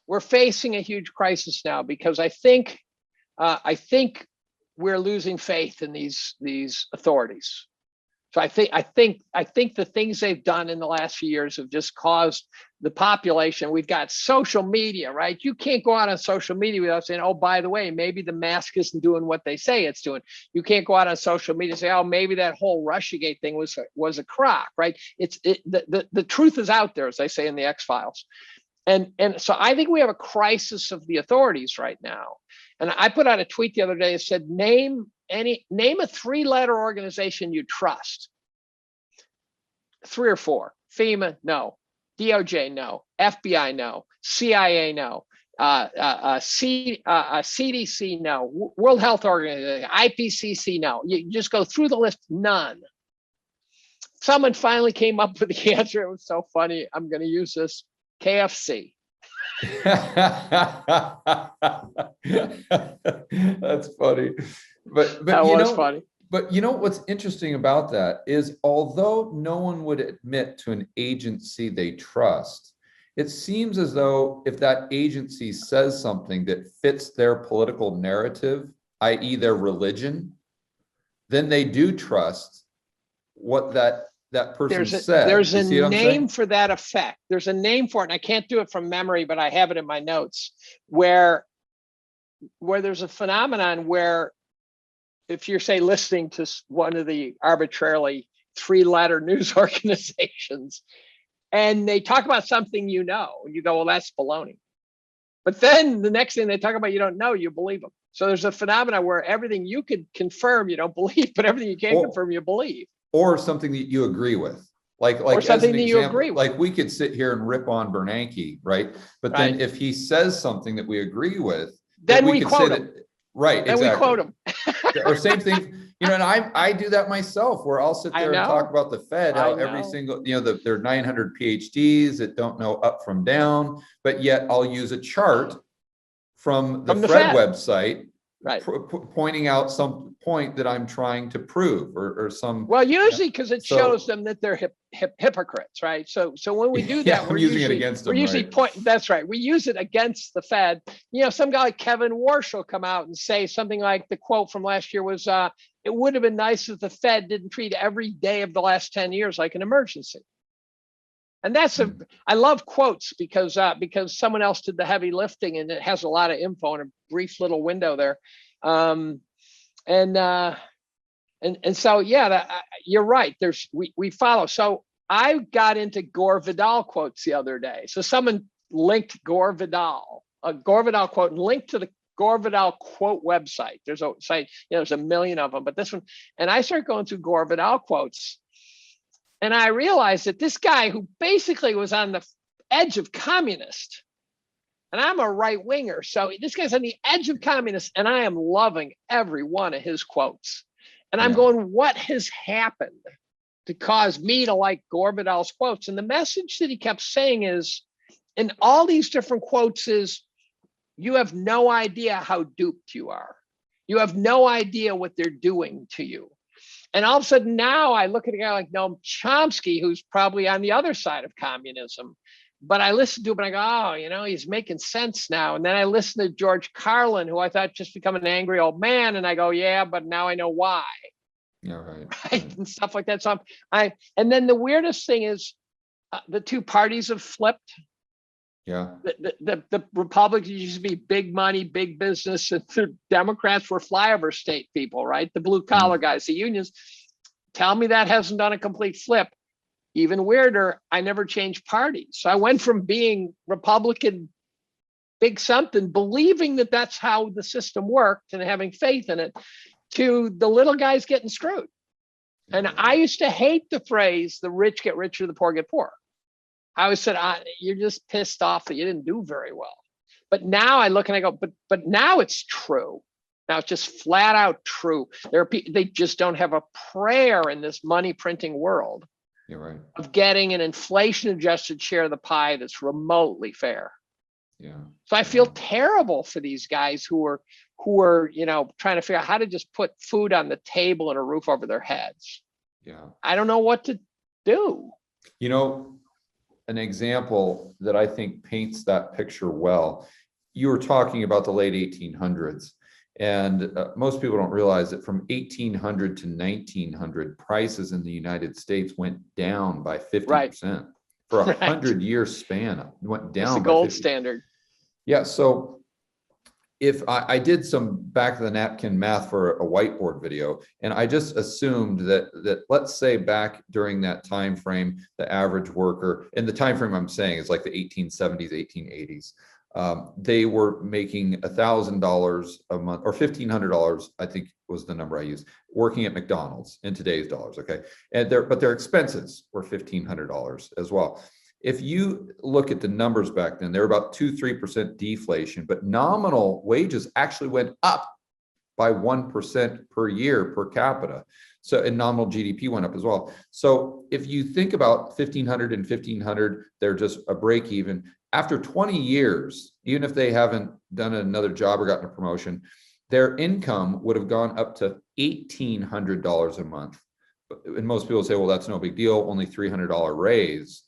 We're facing a huge crisis now, because I think we're losing faith in these authorities. So I think the things they've done in the last few years have just caused the population. We've got social media, right? You can't go out on social media without saying, oh, by the way, maybe the mask isn't doing what they say it's doing. You can't go out on social media and say, oh, maybe that whole Russiagate thing was a crock, right? The truth is out there, as they say in the X-Files. And so I think we have a crisis of the authorities right now. And I put out a tweet the other day that said, name a 3-letter organization you trust. 3 or 4. FEMA, no. DOJ, no. FBI, no. CIA, no. CDC, no. World Health Organization, IPCC, no. You just go through the list, none. Someone finally came up with the answer. It was so funny. I'm going to use this. KFC. That's funny. But that was funny. But what's interesting about that is, although no one would admit to an agency they trust, it seems as though if that agency says something that fits their political narrative, i.e. their religion, then they do trust what that person said. There's a name for that effect. There's a name for it, and I can't do it from memory, but I have it in my notes, where there's a phenomenon where, if you're, say, listening to one of the arbitrarily 3-letter news organizations, and they talk about something and you go, well, that's baloney. But then the next thing they talk about you don't know, you believe them. So there's a phenomenon where everything you could confirm you don't believe, but everything you can't confirm you believe. Or something that you agree with. Like or something that you agree with. Like we could sit here and rip on Bernanke, right? But then if he says something that we agree with, then we quote him. Right, then exactly. We quote him. Or same thing, and I do that myself, where I'll sit there and talk about the Fed, how every single, there are 900 PhDs that don't know up from down, but yet I'll use a chart from the Fed website Right. pointing out some point that I'm trying to prove, or some. Well, usually because it So- shows them that they're hypocrites, right? So when we do that, I'm we're using it usually against we're them, usually right? That's right. We use it against the Fed. Some guy like Kevin Warsh will come out and say something like the quote from last year was, "It would have been nice if the Fed didn't treat every day of the last 10 years like an emergency." And that's I love quotes because someone else did the heavy lifting, and it has a lot of info in a brief little window there. And so, you're right. We follow. So I got into Gore Vidal quotes the other day. So someone linked Gore Vidal quote, and linked to the Gore Vidal quote website. There's a site, there's a million of them, but this one, and I started going through Gore Vidal quotes. And I realized that this guy who basically was on the edge of communist, and I'm a right winger, so this guy's on the edge of communist, and I am loving every one of his quotes. And I'm going, what has happened to cause me to like Gore Vidal's quotes? And the message that he kept saying is, in all these different quotes, is you have no idea how duped you are. You have no idea what they're doing to you. And all of a sudden now I look at a guy like Noam Chomsky, who's probably on the other side of communism, but I listen to him and I go, he's making sense now. And then I listen to George Carlin, who I thought just become an angry old man. And I go, yeah, but now I know why. Yeah, right. Right. And stuff like that. So and then the weirdest thing is the two parties have flipped. Yeah. The Republicans used to be big money, big business, and the Democrats were flyover state people, right? The blue collar guys, the unions. Tell me that hasn't done a complete flip. Even weirder, I never changed parties. So I went from being Republican, big something, believing that that's how the system worked and having faith in it, to the little guys getting screwed. And I used to hate the phrase, the rich get richer, the poor get poorer. I always said, you're just pissed off that you didn't do very well. But now I look and I go, but now it's true. Now it's just flat out true. There are people, they just don't have a prayer in this money printing world. You're right. Of getting an inflation adjusted share of the pie that's remotely fair. Yeah. So I feel terrible for these guys who are trying to figure out how to just put food on the table and a roof over their heads. Yeah. I don't know what to do. An example that I think paints that picture well, you were talking about the late 1800s, and most people don't realize that from 1800 to 1900, prices in the United States went down by 50%. Right. For 100-year span, it went down. It's the gold standard. Yeah, so if I did some back of the napkin math for a whiteboard video, and I just assumed that let's say back during that time frame, the average worker, and the time frame I'm saying is like the 1870s, 1880s, they were making $1,000 a month, or $1,500, I think was the number I used, working at McDonald's in today's dollars. Okay, and but their expenses were $1,500 as well. If you look at the numbers back then, they were about 2-3% deflation, but nominal wages actually went up by 1% per year per capita. So, and nominal GDP went up as well. So if you think about 1,500 and 1,500, they're just a break even. After 20 years, even if they haven't done another job or gotten a promotion, their income would have gone up to $1,800 a month. And most people say, well, that's no big deal, only $300 raise.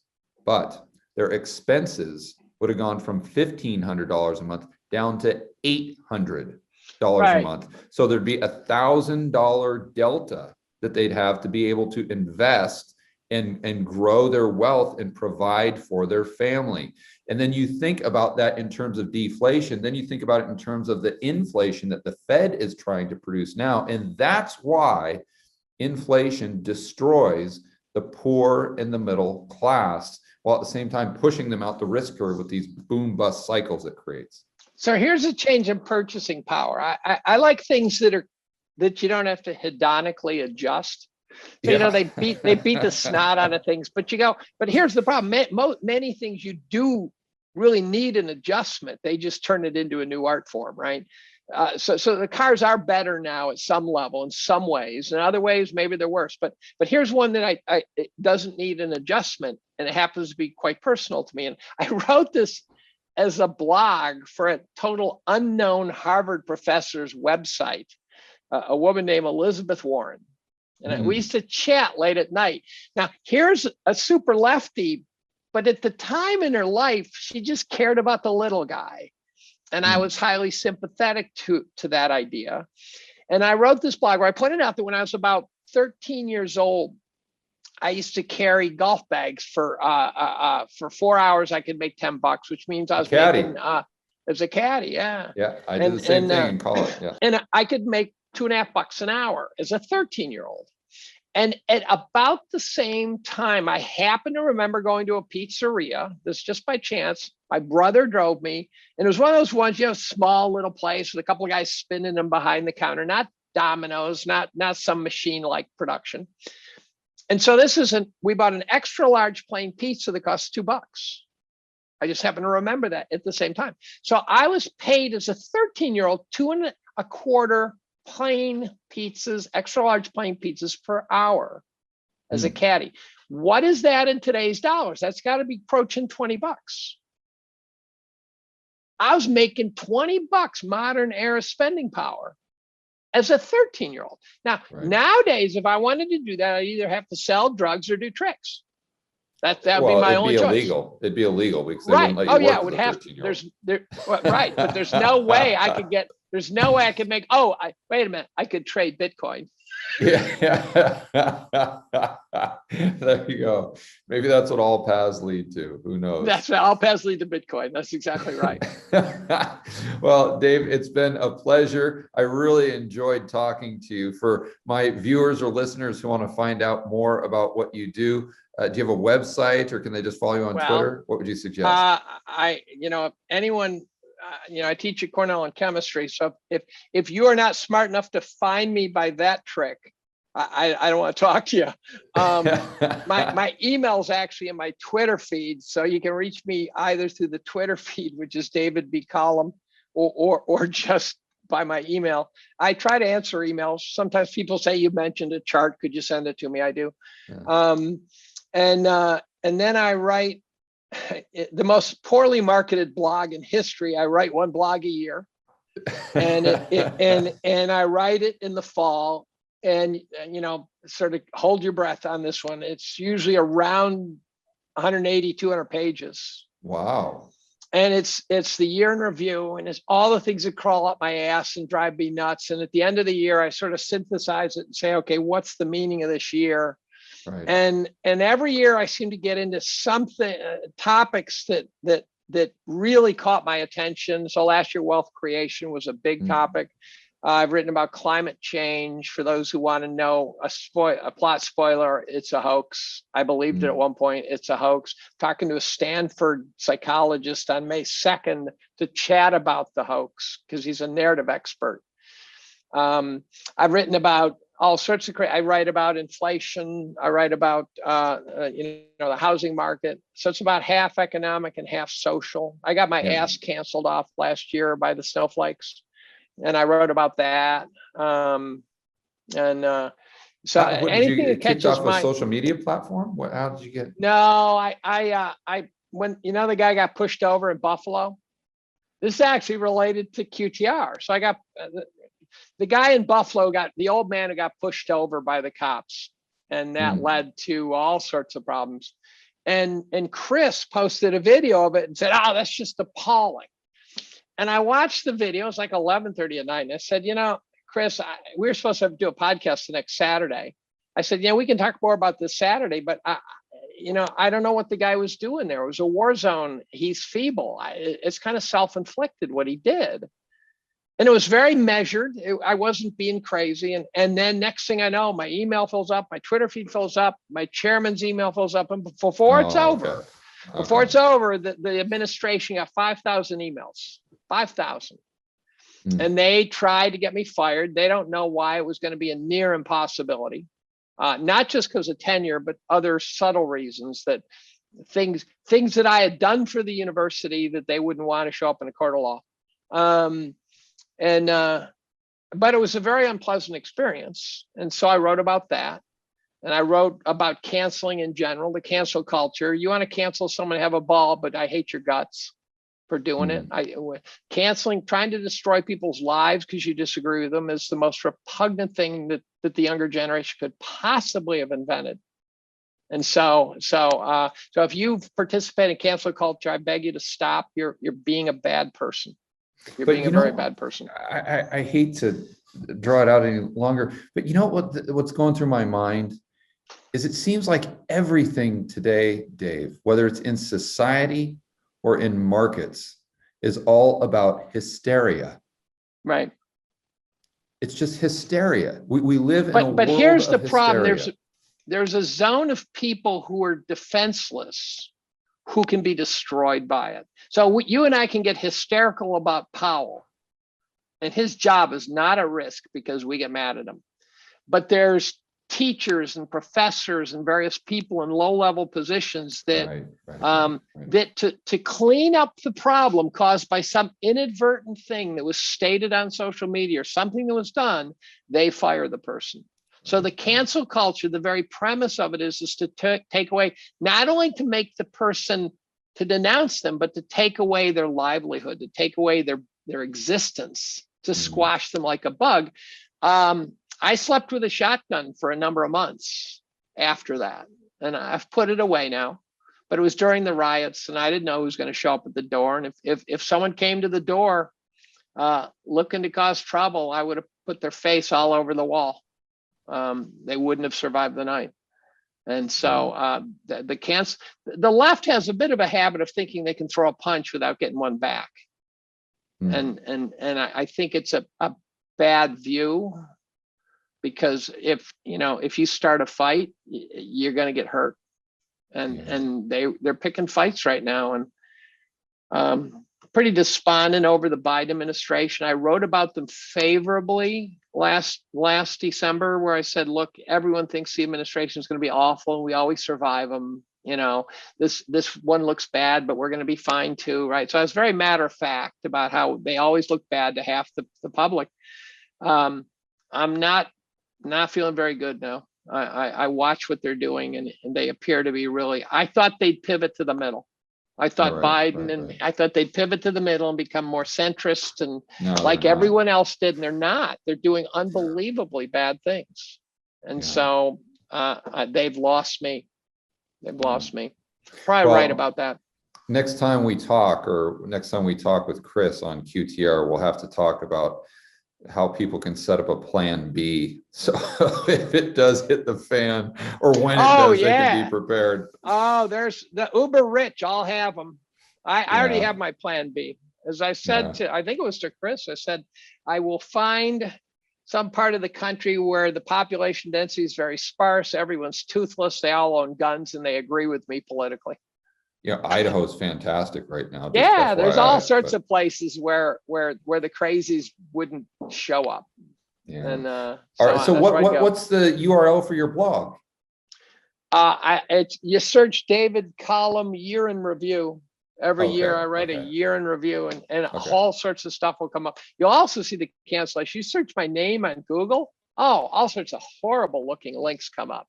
But their expenses would have gone from $1,500 a month down to $800 a month. So there'd be $1,000 delta that they'd have to be able to invest and grow their wealth and provide for their family. And then you think about that in terms of deflation, then you think about it in terms of the inflation that the Fed is trying to produce now. And that's why inflation destroys the poor and the middle class, while at the same time pushing them out the risk curve with these boom bust cycles it creates. So here's a change in purchasing power. I like things that you don't have to hedonically adjust. So, they beat the snot out of things, but here's the problem. Many things you do really need an adjustment. They just turn it into a new art form, right? So the cars are better now at some level in some ways. In other ways, maybe they're worse. But here's one that it doesn't need an adjustment, and it happens to be quite personal to me. And I wrote this as a blog for a total unknown Harvard professor's website, a woman named Elizabeth Warren. And we used to chat late at night. Now, here's a super lefty, but at the time in her life, she just cared about the little guy. And I was highly sympathetic to that idea. And I wrote this blog where I pointed out that when I was about 13 years old, I used to carry golf bags for 4 hours. I could make $10, which means I was making as a caddy. Yeah. Yeah. I did the same thing in college. Yeah. And I could make $2.50 an hour as a 13-year-old. And at about the same time, I happen to remember going to a pizzeria. This just by chance. My brother drove me, and it was one of those ones, small little place with a couple of guys spinning them behind the counter, not Domino's, not some machine-like production. And so we bought an extra large plain pizza that cost $2. I just happen to remember that at the same time. So I was paid as a 13-year-old $2.25 plain pizzas, extra large plain pizzas per hour as a caddy. What is that in today's dollars? That's got to be approaching $20. I was making $20 modern era spending power as a 13-year-old. Now, nowadays, if I wanted to do that, I'd either have to sell drugs or do tricks. That would be my only choice. It'd be illegal because they right. wouldn't let you work it would as a have. 13-year-old. Right, but there's no way I could get. There's no way I could make. Wait a minute. I could trade Bitcoin. Yeah. There you go. Maybe that's what all paths lead to. Who knows? That's all paths lead to Bitcoin. That's exactly right. Well, Dave, it's been a pleasure. I really enjoyed talking to you. For my viewers or listeners who want to find out more about what you do, do you have a website, or can they just follow you on Twitter? What would you suggest? Anyone. I teach at Cornell in chemistry. So if you are not smart enough to find me by that trick, I don't want to talk to you. My email's actually in my Twitter feed, so you can reach me either through the Twitter feed, which is David B. Collum, or just by my email. I try to answer emails. Sometimes people say, you mentioned a chart, could you send it to me? I do. Yeah. And then I write the most poorly marketed blog in history. I write one blog a year, and and I write it in the fall. And sort of hold your breath on this one. It's usually around 180, 200 pages. Wow. And it's the year in review, and it's all the things that crawl up my ass and drive me nuts. And at the end of the year, I sort of synthesize it and say, okay, what's the meaning of this year? Right. And every year I seem to get into something, topics that really caught my attention. So last year, wealth creation was a big topic. I've written about climate change. For those who want to know, a plot spoiler, it's a hoax. I believed it at one point. It's a hoax. Talking to a Stanford psychologist on May 2nd to chat about the hoax because he's a narrative expert. I've written about all sorts of I write about inflation. I write about the housing market. So it's about half economic and half social. I got my ass canceled off last year by the snowflakes, and I wrote about that. So anything that catches off my a social media platform. How did you get? No, I when the guy got pushed over in Buffalo. This is actually related to QTR. So I got. The guy in Buffalo the old man who got pushed over by the cops, and that led to all sorts of problems. And Chris posted a video of it and said, "Oh, that's just appalling." And I watched the video. It was like 11:30 at night. And I said, Chris, we were supposed to do a podcast the next Saturday. I said, we can talk more about this Saturday, but I don't know what the guy was doing there. It was a war zone. He's feeble. It's kind of self-inflicted what he did. And it was very measured. I wasn't being crazy. And then next thing I know, my email fills up, my Twitter feed fills up, my chairman's email fills up. And before it's over, the administration got 5,000 emails, 5,000. And they tried to get me fired. They don't know why. It was going to be a near impossibility, not just because of tenure, but other subtle reasons, that things that I had done for the university that they wouldn't want to show up in a court of law. But it was a very unpleasant experience. And so I wrote about that. And I wrote about canceling in general, the cancel culture. You want to cancel someone, have a ball, but I hate your guts. for doing it. Canceling, trying to destroy people's lives because you disagree with them is the most repugnant thing that the younger generation could possibly have invented. And so if you participate in cancel culture, I beg you to stop. You're being a bad person. You're being a very bad person. I hate to draw it out any longer, but you know what's going through my mind is it seems like everything today, Dave, whether it's in society or in markets, is all about hysteria. Right. It's just hysteria. We live in a world but here's the of problem. hysteria. There's a zone of people who are defenseless who can be destroyed by it. So you and I can get hysterical about Powell, and his job is not a risk because we get mad at him. But there's teachers and professors and various people in low-level positions that that to clean up the problem caused by some inadvertent thing that was stated on social media or something that was done, they fire the person. So the cancel culture, the very premise of it is to take away, not only to make the person, to denounce them, but to take away their livelihood, to take away their existence, to squash them like a bug. I slept with a shotgun for a number of months after that, and I've put it away now. But it was during the riots, and I didn't know who was going to show up at the door. And if someone came to the door looking to cause trouble, I would have put their face all over the wall. They wouldn't have survived the night. And so the left has a bit of a habit of thinking they can throw a punch without getting one back. And I think it's a bad view, because if you start a fight, you're going to get hurt. And they're picking fights right now, and pretty despondent over the Biden administration. I wrote about them favorably last December, where I said, look, everyone thinks the administration is going to be awful and we always survive them. This one looks bad, but we're going to be fine too, right? So I was very matter of fact about how they always look bad to half the public. I'm not feeling very good now. I watch what they're doing, and they appear to be really, I thought they'd pivot to the middle. I thought Biden I thought they'd pivot to the middle and become more centrist and everyone else did, and they're not. They're doing unbelievably bad things. And so they've lost me. They've lost me. Probably right about that. Next time we talk with Chris on QTR, we'll have to talk about how people can set up a plan B. So if it does hit the fan, or when it does, they can be prepared. Oh, there's the uber rich. I'll have them. I already have my plan B. As I said I think it was to Chris, I said, I will find some part of the country where the population density is very sparse. Everyone's toothless. They all own guns and they agree with me politically. Idaho's fantastic right now. Yeah, there's all sorts of places where the crazies wouldn't show up. Yeah. And all right. So what's the URL for your blog? You search David Collum year in review. Every year I write a year in review, and all sorts of stuff will come up. You'll also see the cancellation. You search my name on Google. Oh, all sorts of horrible looking links come up.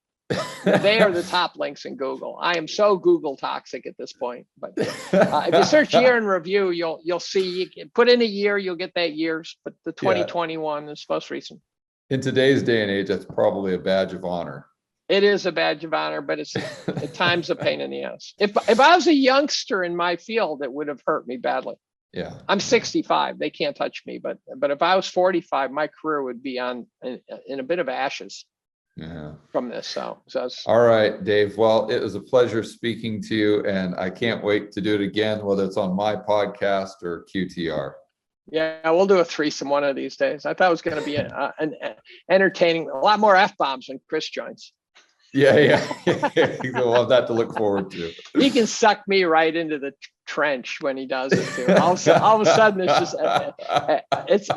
They are the top links in Google. I am so Google toxic at this point. But if you search year in review, you'll see. You can put in a year, you'll get that year's. But the 2021 is most recent. In today's day and age, that's probably a badge of honor. It is a badge of honor, but it's at times a pain in the ass. If I was a youngster in my field, it would have hurt me badly. Yeah, I'm 65. They can't touch me. But if I was 45, my career would be in a bit of ashes. From this. So all right, Dave. Well, it was a pleasure speaking to you, and I can't wait to do it again, whether it's on my podcast or QTR. Yeah, we'll do a threesome one of these days. I thought it was going to be an entertaining, a lot more F-bombs when Chris joins. Yeah. We'll have that to look forward to. He can suck me right into the trench when he does it too. All of a sudden, it's just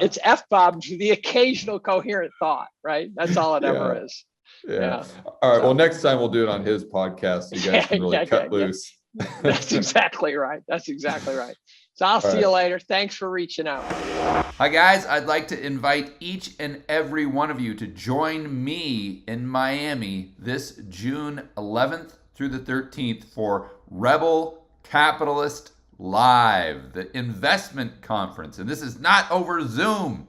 it's F-bombs, the occasional coherent thought, right? That's all it ever is. Yeah. All right. Well, next time we'll do it on his podcast. So you guys can really cut loose. That's exactly right. So I'll see you later. Thanks for reaching out. Hi guys, I'd like to invite each and every one of you to join me in Miami this June 11th through the 13th for Rebel Capitalist Live, the investment conference. And this is not over Zoom.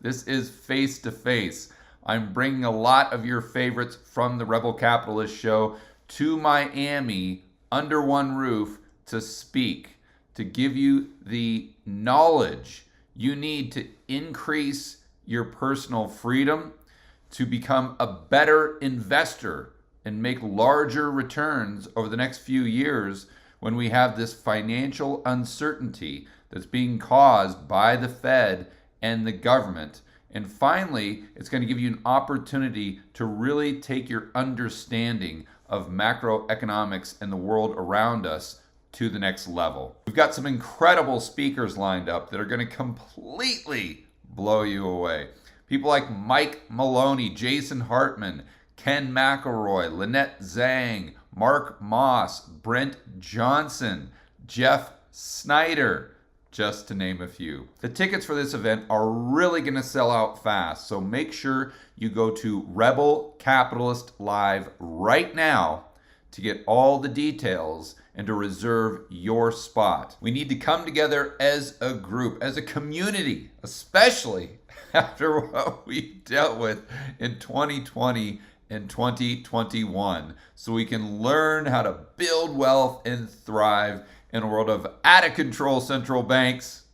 This is face to face. I'm bringing a lot of your favorites from the Rebel Capitalist Show to Miami under one roof to speak, to give you the knowledge you need to increase your personal freedom, to become a better investor and make larger returns over the next few years when we have this financial uncertainty that's being caused by the Fed and the government. And finally, it's going to give you an opportunity to really take your understanding of macroeconomics and the world around us to the next level. We've got some incredible speakers lined up that are going to completely blow you away. People like Mike Maloney, Jason Hartman, Ken McElroy, Lynette Zhang, Mark Moss, Brent Johnson, Jeff Snider, just to name a few. The tickets for this event are really going to sell out fast, so make sure you go to Rebel Capitalist Live right now to get all the details and to reserve your spot. We need to come together as a group, as a community, especially after what we dealt with in 2020 and 2021, so we can learn how to build wealth and thrive in a world of out-of-control central banks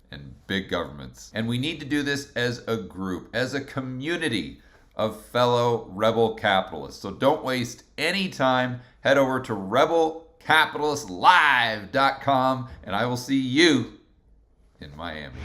and big governments. And we need to do this as a group, as a community of fellow rebel capitalists. So don't waste any time. Head over to rebelcapitalistlive.com, and I will see you in Miami.